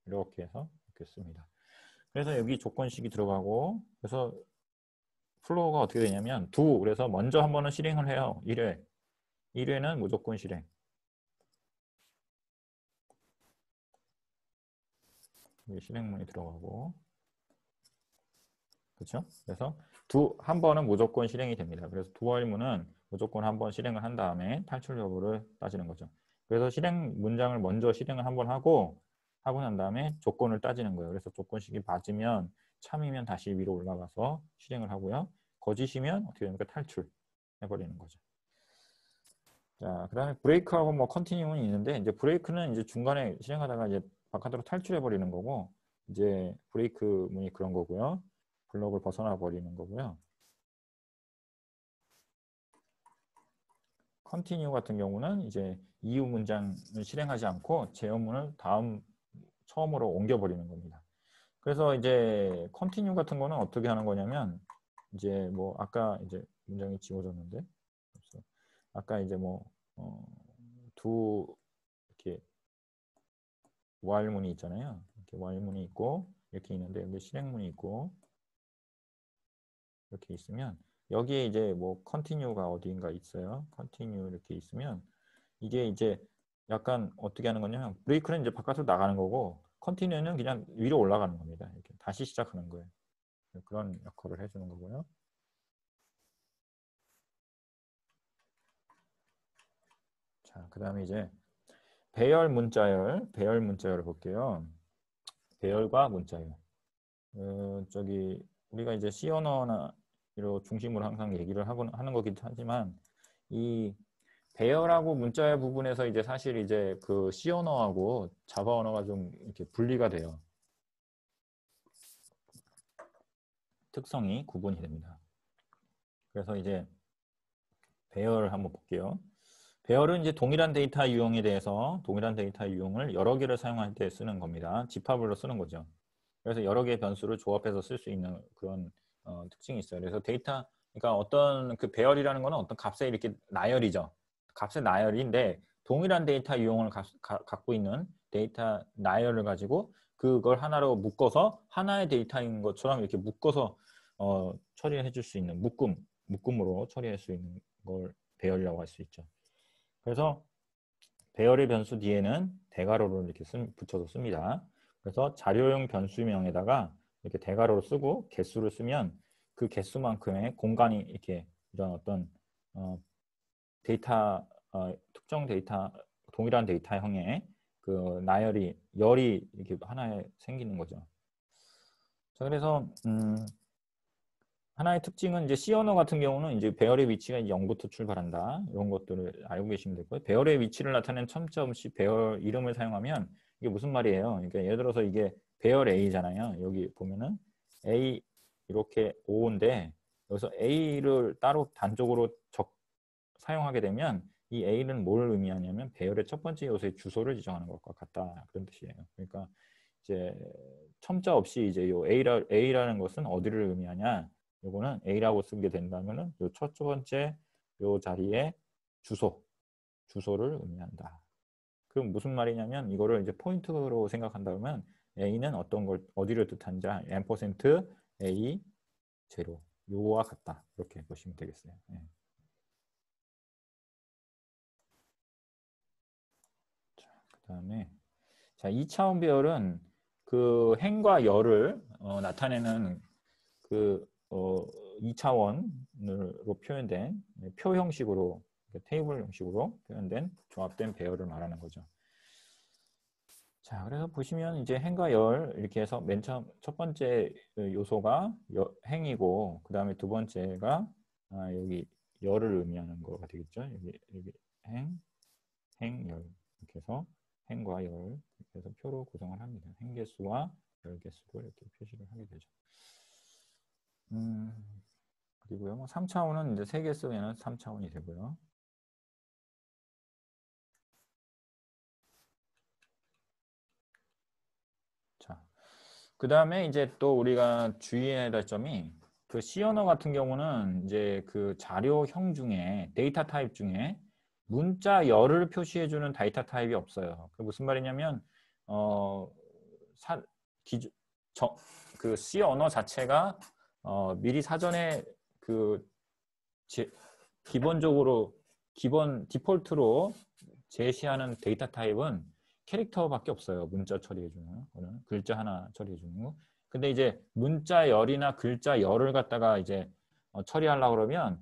이렇게 해서 이렇게 씁니다. 그래서 여기 조건식이 들어가고 그래서 플로우가 어떻게 되냐면 두, 그래서 먼저 한 번은 실행을 해요. 1회. 1회는 무조건 실행. 여기 실행문이 들어가고. 그렇죠? 그래서 한 번은 무조건 실행이 됩니다. 그래서 두얼문은 무조건 한 번 실행을 한 다음에 탈출 여부를 따지는 거죠. 그래서 실행 문장을 먼저 실행을 한 번 하고 난 다음에 조건을 따지는 거예요. 그래서 조건식이 맞으면 참이면 다시 위로 올라가서 실행을 하고요. 거짓이면 어떻게 됩니까? 탈출해버리는 거죠. 자, 그다음에 브레이크하고 뭐 컨티뉴는 있는데 이제 브레이크는 이제 중간에 실행하다가 이제 바깥으로 탈출해버리는 거고 이제 브레이크 문이 그런 거고요. 블록을 벗어나 버리는 거고요. 컨티뉴 같은 경우는 이제 이후 문장을 실행하지 않고 제어문을 처음으로 옮겨버리는 겁니다. 그래서 이제 컨티뉴 같은 거는 어떻게 하는 거냐면 이제 뭐 아까 이제 문장이 지워졌는데 아까 이제 뭐 두 이렇게 while문이 있잖아요. 이렇게 while문이 있고 이렇게 있는데 여기 실행문이 있고 이렇게 있으면 여기에 이제 뭐 컨티뉴가 어디인가 있어요. 컨티뉴 이렇게 있으면 이게 이제 약간 어떻게 하는 거냐면 브레이크는 이제 바깥으로 나가는 거고 컨티뉴는 그냥 위로 올라가는 겁니다. 이렇게 다시 시작하는 거예요. 그런 역할을 해주는 거고요. 자, 그 다음에 이제 배열 문자열을 볼게요. 배열과 문자열. 저기 우리가 이제 C 언어나 이런 중심으로 항상 얘기를 하는 거긴 하지만 이 배열하고 문자열 부분에서 이제 사실 이제 그 C 언어하고 자바 언어가 좀 이렇게 분리가 돼요. 특성이 구분이 됩니다. 그래서 이제 배열을 한번 볼게요. 배열은 이제 동일한 데이터 유형에 대해서 동일한 데이터 유형을 여러 개를 사용할 때 쓰는 겁니다. 집합으로 쓰는 거죠. 그래서 여러 개의 변수를 조합해서 쓸 수 있는 그런 특징이 있어요. 그래서 그러니까 어떤 그 배열이라는 거는 어떤 값의 이렇게 나열이죠. 값의 나열인데 동일한 데이터 유형을 갖고 있는 데이터 나열을 가지고 그걸 하나로 묶어서 하나의 데이터인 것처럼 이렇게 묶어서 처리해 줄 수 있는 묶음으로 처리할 수 있는 걸 배열이라고 할 수 있죠. 그래서 배열의 변수 뒤에는 대괄호를 이렇게 붙여서 씁니다. 그래서 자료용 변수명에다가 이렇게 대괄호를 쓰고 개수를 쓰면 그 개수만큼의 공간이 이렇게 이런 어떤 데이터 특정 데이터 동일한 데이터형의 그 열이 이렇게 하나에 생기는 거죠. 자, 그래서 하나의 특징은 이제 C 언어 같은 경우는 이제 배열의 위치가 0부터 출발한다. 이런 것들을 알고 계시면 되고요. 배열의 위치를 나타내는 첨자 없이 배열 이름을 사용하면 이게 무슨 말이에요? 그러니까 예를 들어서 이게 배열 A잖아요. 여기 보면은 A 이렇게 5인데 여기서 A를 따로 단적으로 사용하게 되면 이 A는 뭘 의미하냐면 배열의 첫 번째 요소의 주소를 지정하는 것과 같다. 그런 뜻이에요. 그러니까 이제 첨자 없이 이제 요 A라는 것은 어디를 의미하냐? 요거는 A라고 쓰게 된다면은 요 첫 번째 요 자리에 주소를 의미한다. 그럼 무슨 말이냐면 이거를 이제 포인트로 생각한다면 A는 어떤 걸 어디를 뜻하는지 %A 0 요거와 같다. 이렇게 보시면 되겠어요. 네. 자, 그다음에 자, 2차원 배열은 그 행과 열을 나타내는 그 2차원으로 표현된 표 형식으로 테이블 형식으로 표현된 조합된 배열을 말하는 거죠. 자, 그래서 보시면 이제 행과 열 이렇게 해서 맨 처음 첫 번째 요소가 행이고 그 다음에 두 번째가 여기 열을 의미하는 거가 되겠죠. 여기 열 이렇게 해서 행과 열 이렇게 해서 표로 구성을 합니다. 행 개수와 열 개수를 이렇게 표시를 하게 되죠. 그리고요. 뭐 3차원은 이제 3개 쓰면 3차원이 되고요. 자, 그 다음에 이제 또 우리가 주의해야 될 점이 그 C 언어 같은 경우는 이제 그 자료형 중에 데이터 타입 중에 문자 열을 표시해주는 데이터 타입이 없어요. 그 무슨 말이냐면 그 C 언어 자체가 미리 사전에 기본적으로 디폴트로 제시하는 데이터 타입은 캐릭터밖에 없어요. 문자 처리해주는 거는 글자 하나 처리해주는 거. 근데 이제 문자열이나 글자열을 갖다가 이제 처리하려고 그러면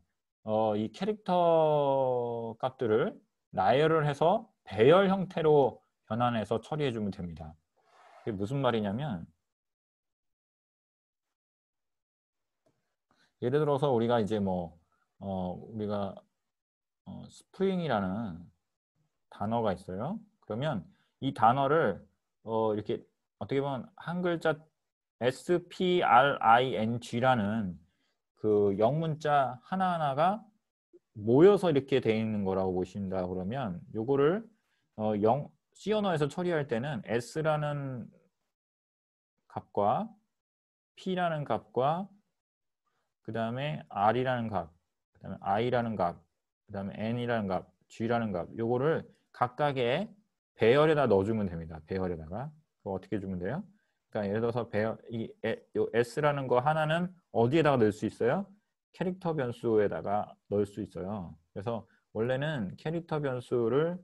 이 캐릭터 값들을 나열을 해서 배열 형태로 변환해서 처리해주면 됩니다. 그게 무슨 말이냐면 예를 들어서 우리가 이제 우리가 스프링이라는 단어가 있어요. 그러면 이 단어를 이렇게 어떻게 보면 한 글자 SPRING라는 그 영문자 하나하나가 모여서 이렇게 돼 있는 거라고 보신다 그러면 요거를 C 언어에서 처리할 때는 S라는 값과 P라는 값과 그 다음에 R이라는 값, 그 다음에 I라는 값, 그 다음에 N이라는 값, G라는 값 요거를 각각의 배열에다 넣어주면 됩니다. 배열에다가 그거 어떻게 주면 돼요? 그러니까 예를 들어서 요 S라는 거 하나는 어디에다가 넣을 수 있어요? 캐릭터 변수에다가 넣을 수 있어요. 그래서 원래는 캐릭터 변수를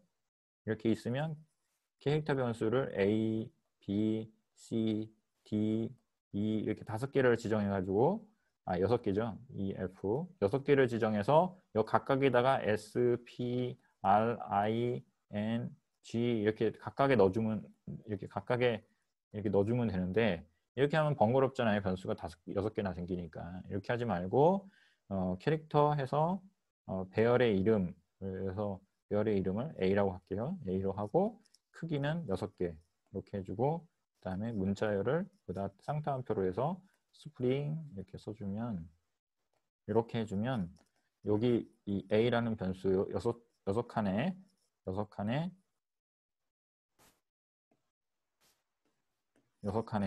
이렇게 있으면 캐릭터 변수를 A, B, C, D, E 이렇게 5개를 지정해가지고 6개죠. E, F 6개를 지정해서 요 각각에다가 S, P, R, I, N, G 이렇게 각각에 넣어주면 이렇게 각각에 이렇게 넣어주면 되는데 이렇게 하면 번거롭잖아요. 변수가 6개나 생기니까 이렇게 하지 말고 캐릭터 해서 배열의 이름 그래서 배열의 이름을 A라고 할게요. A로 하고 크기는 6개 이렇게 해주고 그 다음에 문자열을 보다 쌍따옴표로 해서 스프링 이렇게 써주면 이렇게 해주면 여기 이 A라는 변수 6칸에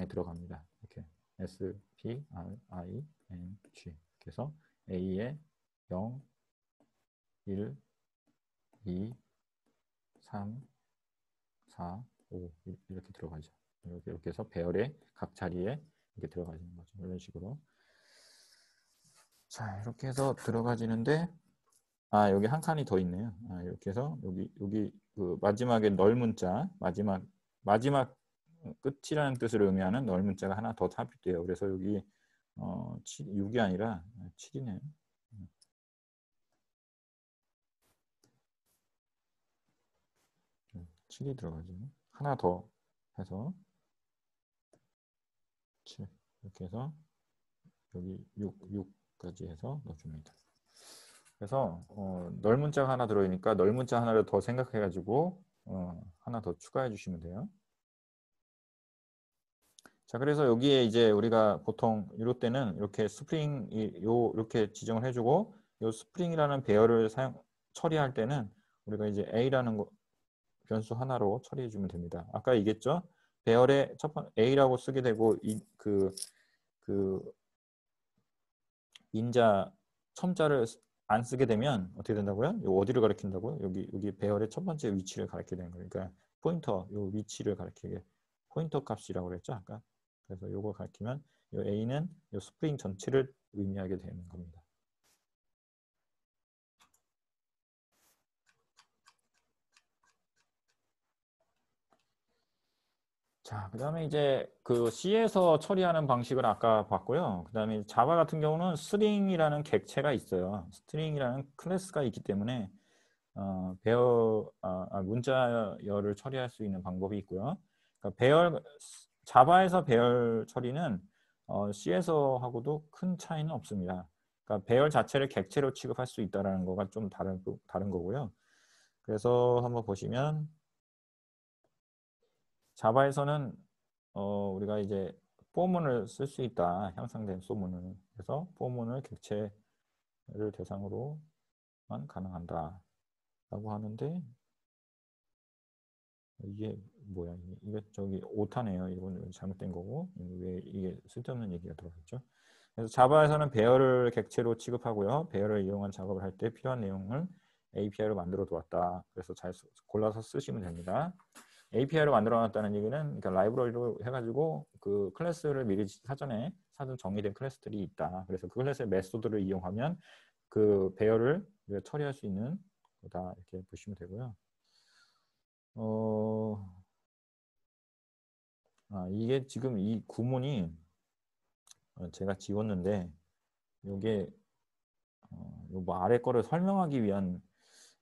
들어갑니다. 이렇게 S, P, R, I, N, G 그래서 A에 0, 1, 2, 3, 4, 5 이렇게 들어가죠. 이렇게 해서 배열의 각 자리에 이렇게 들어가지는 거죠. 이런 식으로. 자, 이렇게 해서 들어가지는데 여기 한 칸이 더 있네요. 이렇게 해서 여기 그 마지막에 널 문자 마지막 끝이라는 뜻을 의미하는 널 문자가 하나 더 삽입돼요. 그래서 여기 6이 아니라 7이네요. 7이 들어가죠. 하나 더 해서 7 이렇게 해서 여기 6까지 해서 넣어줍니다. 그래서 널 문자가 하나 들어있으니까 널 문자 하나를 더 생각해가지고 하나 더 추가해 주시면 돼요. 자, 그래서 여기에 이제 우리가 보통 이럴 때는 이렇게 스프링 이렇게 지정을 해주고 이 스프링이라는 배열을 처리할 때는 우리가 이제 A라는 변수 하나로 처리해 주면 됩니다. 아까 얘기했죠? 배열에 첫 번째 A라고 쓰게 되고 그 인자 첨자를 안 쓰게 되면 어떻게 된다고요? 어디를 가리킨다고요? 여기 배열의 첫 번째 위치를 가리키게 되는 거예요. 그러니까 포인터 요 위치를 가리키게 포인터 값이라고 그랬죠 아까. 그래서 요거 가리키면 요 A는 요 스프링 전체를 의미하게 되는 겁니다. 자, 그 다음에 이제 그 C에서 처리하는 방식을 아까 봤고요. 그 다음에 자바 같은 경우는 스트링이라는 객체가 있어요. 스트링이라는 클래스가 있기 때문에 문자열을 처리할 수 있는 방법이 있고요. 그러니까 자바에서 배열 처리는 C에서 하고도 큰 차이는 없습니다. 그러니까 배열 자체를 객체로 취급할 수 있다는 거가 좀 다른 거고요. 그래서 한번 보시면 자바에서는 우리가 이제 포문을 쓸 수 있다. 향상된 소문을. 그래서 포문을 객체를 대상으로만 가능한다. 라고 하는데 이게 뭐야? 이게 저기 오타네요. 이건 잘못된 거고 왜 이게 쓸데없는 얘기가 들어갔죠? 그래서 자바에서는 배열을 객체로 취급하고요. 배열을 이용한 작업을 할 때 필요한 내용을 API로 만들어 두었다. 그래서 잘 골라서 쓰시면 됩니다. API로 만들어놨다는 얘기는 그러니까 라이브러리로 해가지고 그 클래스를 미리 사전 정의된 클래스들이 있다. 그래서 그 클래스의 메소드를 이용하면 그 배열을 우리가 처리할 수 있는 거다 이렇게 보시면 되고요. 이게 지금 이 구문이 제가 지웠는데 이게 뭐 아래 거를 설명하기 위한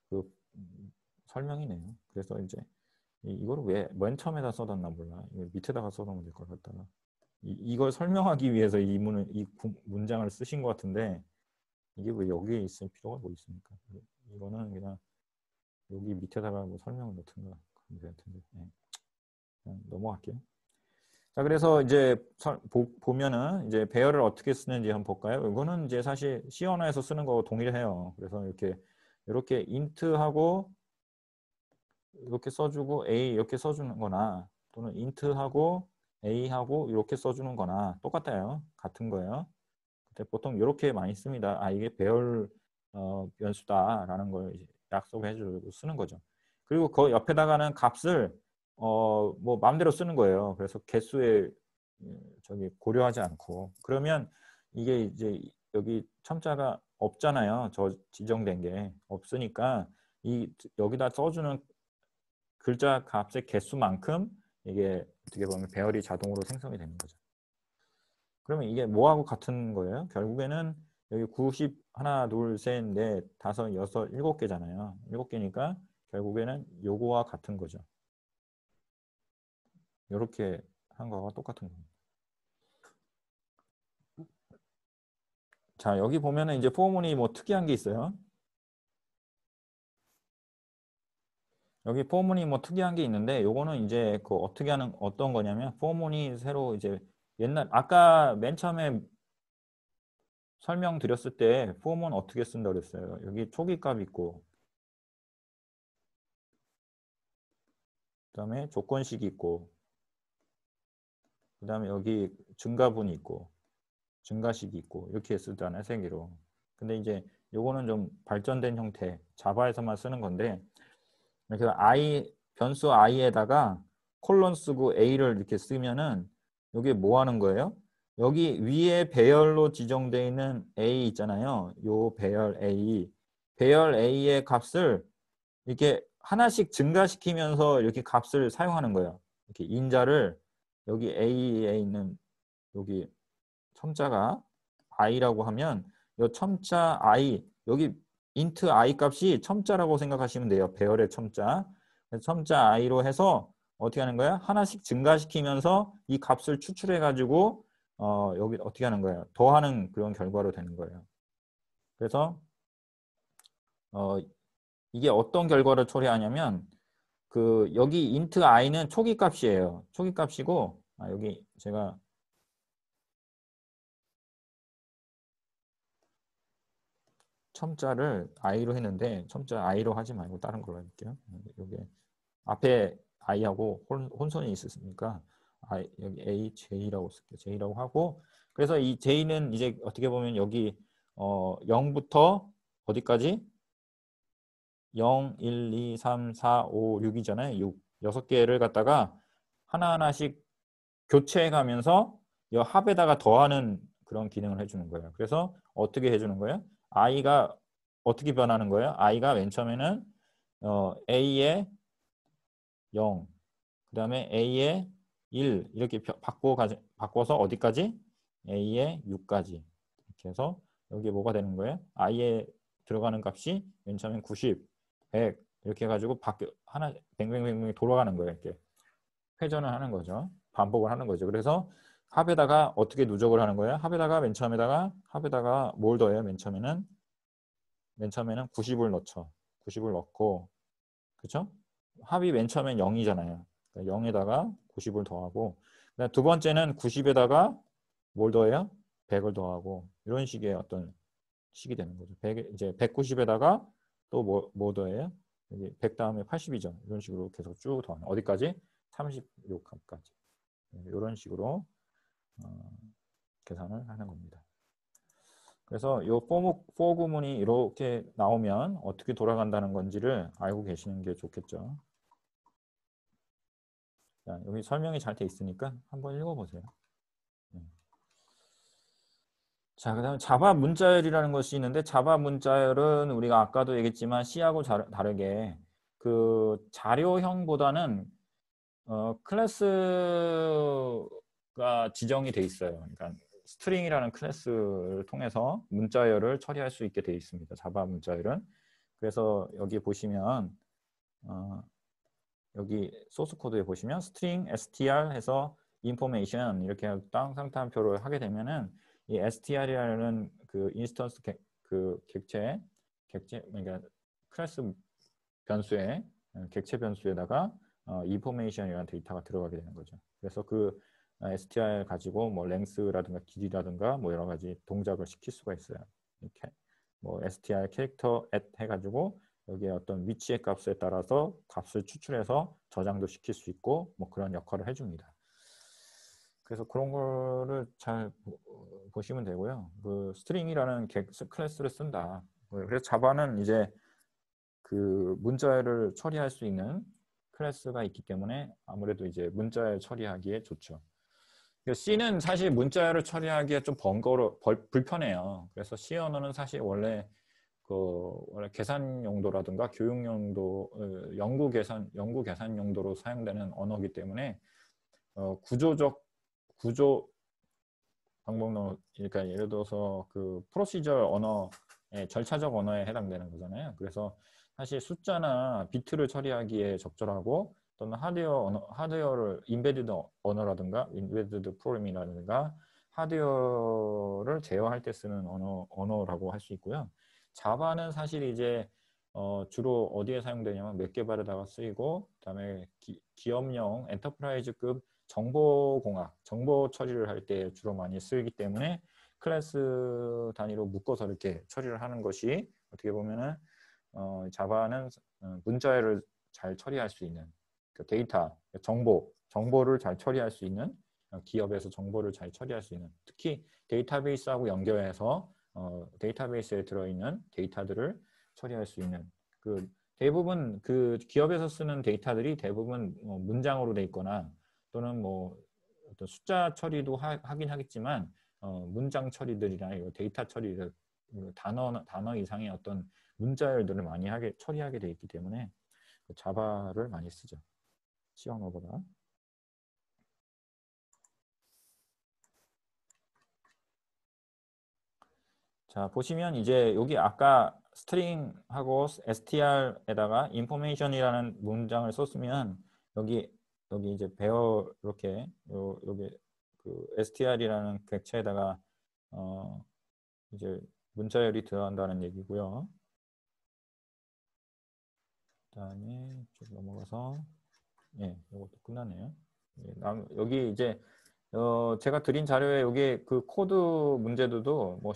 그 설명이네요. 그래서 이제 이거를 왜 맨 처음에다 써놨나 몰라. 이거 밑에다가 써놓으면 될 것 같다가 이걸 설명하기 위해서 이 문장을 쓰신 것 같은데 이게 왜 여기에 있을 필요가 뭐 있습니까? 이거는 그냥 여기 밑에다가 뭐 설명을 넣든가 그러면 될 텐데 그냥 넘어갈게요. 자, 그래서 이제 보면은 이제 배열을 어떻게 쓰는지 한번 볼까요? 이거는 이제 사실 C 언어에서 쓰는 거하고 동일해요. 그래서 이렇게 int하고 이렇게 써주고 A 이렇게 써주는 거나 또는 int하고 A하고 이렇게 써주는 거나 똑같아요. 같은 거예요. 근데 보통 이렇게 많이 씁니다. 이게 배열 변수다라는 걸 이제 약속해 주고 쓰는 거죠. 그리고 그 옆에다가는 값을 뭐 마음대로 쓰는 거예요. 그래서 개수에 고려하지 않고 그러면 이게 이제 여기 첨자가 없잖아요. 저 지정된 게 없으니까 여기다 써주는 글자 값의 개수만큼 이게 어떻게 보면 배열이 자동으로 생성이 되는 거죠. 그러면 이게 뭐하고 같은 거예요? 결국에는 여기 90, 하나, 둘, 셋, 넷, 다섯, 여섯, 일곱 개잖아요. 일곱 개니까 결국에는 요거와 같은 거죠. 이렇게 한 거와 똑같은 겁니다. 자, 여기 보면은 이제 포문이 뭐 특이한 게 있어요. 여기 포문이 뭐 특이한 게 있는데 요거는 이제 그 어떻게 하는 어떤 거냐면 포문이 새로 이제 아까 맨 처음에 설명드렸을 때 포문 어떻게 쓴다 그랬어요. 여기 초기값 있고 그다음에 조건식 있고 그다음에 여기 증가분이 있고 증가식이 있고 이렇게 쓰잖아요. 세 개로. 근데 이제 요거는 좀 발전된 형태 자바에서만 쓰는 건데 그래서 변수 i에다가 콜론 쓰고 a를 이렇게 쓰면은 여기 뭐 하는 거예요? 여기 위에 배열로 지정되어 있는 a 있잖아요. 요 배열 a의 값을 이렇게 하나씩 증가시키면서 이렇게 값을 사용하는 거예요. 이렇게 인자를 여기 a에 있는 여기 첨자가 i라고 하면 이 첨자 i 여기 int i 값이 첨자라고 생각하시면 돼요. 배열의 첨자. 첨자 i로 해서 어떻게 하는 거야? 하나씩 증가시키면서 이 값을 추출해 가지고 여기 어떻게 하는 거예요? 더하는 그런 결과로 되는 거예요. 그래서 이게 어떤 결과를 초래하냐면 여기 int i는 초기 값이에요. 초기 값이고 여기 제가 첨자를 i로 했는데 첨자 i로 하지 말고 다른 걸로 할게요. 여기 앞에 i하고 혼선이 있었으니까 여기 a, j라고 쓸게요. j라고 하고 그래서 이 j는 이제 어떻게 보면 여기 0부터 어디까지? 0, 1, 2, 3, 4, 5, 6이잖아요. 6. 6개를 갖다가 하나하나씩 교체해 가면서 이 합에다가 더하는 그런 기능을 해주는 거예요. 그래서 어떻게 해주는 거예요? i가 어떻게 변하는 거예요? i가 맨 처음에는 a의 0, 그 다음에 a의 1 이렇게 바꿔서 어디까지? a의 6까지 이렇게 해서 여기에 뭐가 되는 거예요? i에 들어가는 값이 맨 처음엔 90, 100 이렇게 해가지고 하나 뱅뱅뱅뱅 돌아가는 거예요. 이렇게 회전을 하는 거죠. 반복을 하는 거죠. 그래서 합에다가 어떻게 누적을 하는 거예요? 합에다가 뭘 더해요? 맨 처음에는 90을 넣죠. 90을 넣고 그렇죠? 합이 맨 처음엔 0이잖아요. 그러니까 0에다가 90을 더하고 두 번째는 90에다가 뭘 더해요? 100을 더하고 이런 식의 어떤 식이 되는 거죠. 이제 190에다가 또 뭐 더해요? 여기 100 다음에 80이죠. 이런 식으로 계속 쭉 더하는 어디까지? 36값까지. 이런 식으로 계산을 하는 겁니다. 그래서 이 for 구문이 이렇게 나오면 어떻게 돌아간다는 건지를 알고 계시는 게 좋겠죠. 자, 여기 설명이 잘 돼 있으니까 한번 읽어보세요. 자, 그다음에 자바 문자열이라는 것이 있는데 자바 문자열은 우리가 아까도 얘기했지만 C하고 다르게 그 자료형보다는 클래스가 지정이 돼 있어요. 그러니까 스트링이라는 클래스를 통해서 문자열을 처리할 수 있게 돼 있습니다. 자바 문자열은. 그래서 여기 보시면 여기 소스 코드에 보시면 string str 해서 information 이렇게 땅 상태표를 하게 되면은 이 str이라는 그 인스턴스 그 객체 그러니까 클래스 변수에 객체 변수에다가 information이라는 데이터가 들어가게 되는 거죠. 그래서 그 str 가지고 뭐 length라든가 길이라든가 뭐 여러 가지 동작을 시킬 수가 있어요. 이렇게 뭐 str 캐릭터 at 해가지고 여기에 어떤 위치의 값에 따라서 값을 추출해서 저장도 시킬 수 있고 뭐 그런 역할을 해줍니다. 그래서 그런 거를 잘 보시면 되고요. 그 스트링이라는 클래스를 쓴다. 그래서 자바는 이제 그 문자열을 처리할 수 있는 클래스가 있기 때문에 아무래도 이제 문자열 처리하기에 좋죠. C는 사실 문자열을 처리하기에 좀 불편해요. 그래서 C 언어는 사실 원래 계산 용도라든가 교육 용도, 연구 계산 용도로 사용되는 언어이기 때문에 구조 방법론, 그러니까 예를 들어서 그 프로시저 언어의 절차적 언어에 해당되는 거잖아요. 그래서 사실 숫자나 비트를 처리하기에 적절하고 또는 하드웨어를 인베디드 언어라든가 인베디드 프로그램이라든가 하드웨어를 제어할 때 쓰는 언어라고 할 수 있고요. 자바는 사실 이제 주로 어디에 사용되냐면 웹 개발에다가 쓰이고 그다음에 기업용 엔터프라이즈급 정보공학, 정보 처리를 할 때 주로 많이 쓰이기 때문에 클래스 단위로 묶어서 이렇게 처리를 하는 것이 어떻게 보면은 자바는 문자열을 잘 처리할 수 있는 데이터, 정보를 잘 처리할 수 있는 기업에서 정보를 잘 처리할 수 있는 특히 데이터베이스하고 연결해서 데이터베이스에 들어있는 데이터들을 처리할 수 있는 그 대부분 그 기업에서 쓰는 데이터들이 대부분 문장으로 돼 있거나 또는 뭐 어떤 숫자 처리도 하긴 하겠지만 문장 처리들이나 데이터 처리들 단어 이상의 어떤 문자열들을 많이 처리하게 돼 있기 때문에 자바를 많이 쓰죠. C 언어보다. 자, 보시면 이제 여기 아까 스트링하고 str에다가 information이라는 문장을 썼으면 여기 이제 이렇게 여기 그 str이라는 객체에다가 이제 문자열이 들어간다는 얘기고요. 그다음에 쭉 넘어가서 이것도 끝났네요. 여기 이제 제가 드린 자료에 여기 그 코드 문제들도 뭐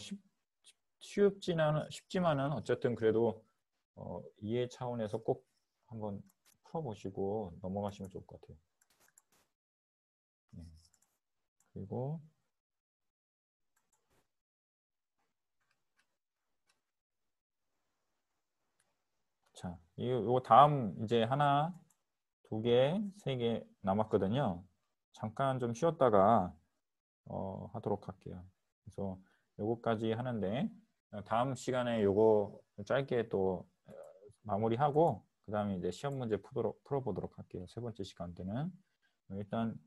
쉽지만은 어쨌든 그래도 이해 차원에서 꼭 한번 풀어보시고 넘어가시면 좋을 것 같아요. 그리고 자, 이거 다음 이제 하나, 두 개, 세 개 남았거든요. 잠깐 좀 쉬었다가 하도록 할게요. 그래서 요거까지 하는데 다음 시간에 요거 짧게 또 마무리하고 그 다음에 이제 시험 문제 풀어보도록 할게요. 세 번째 시간 때는 일단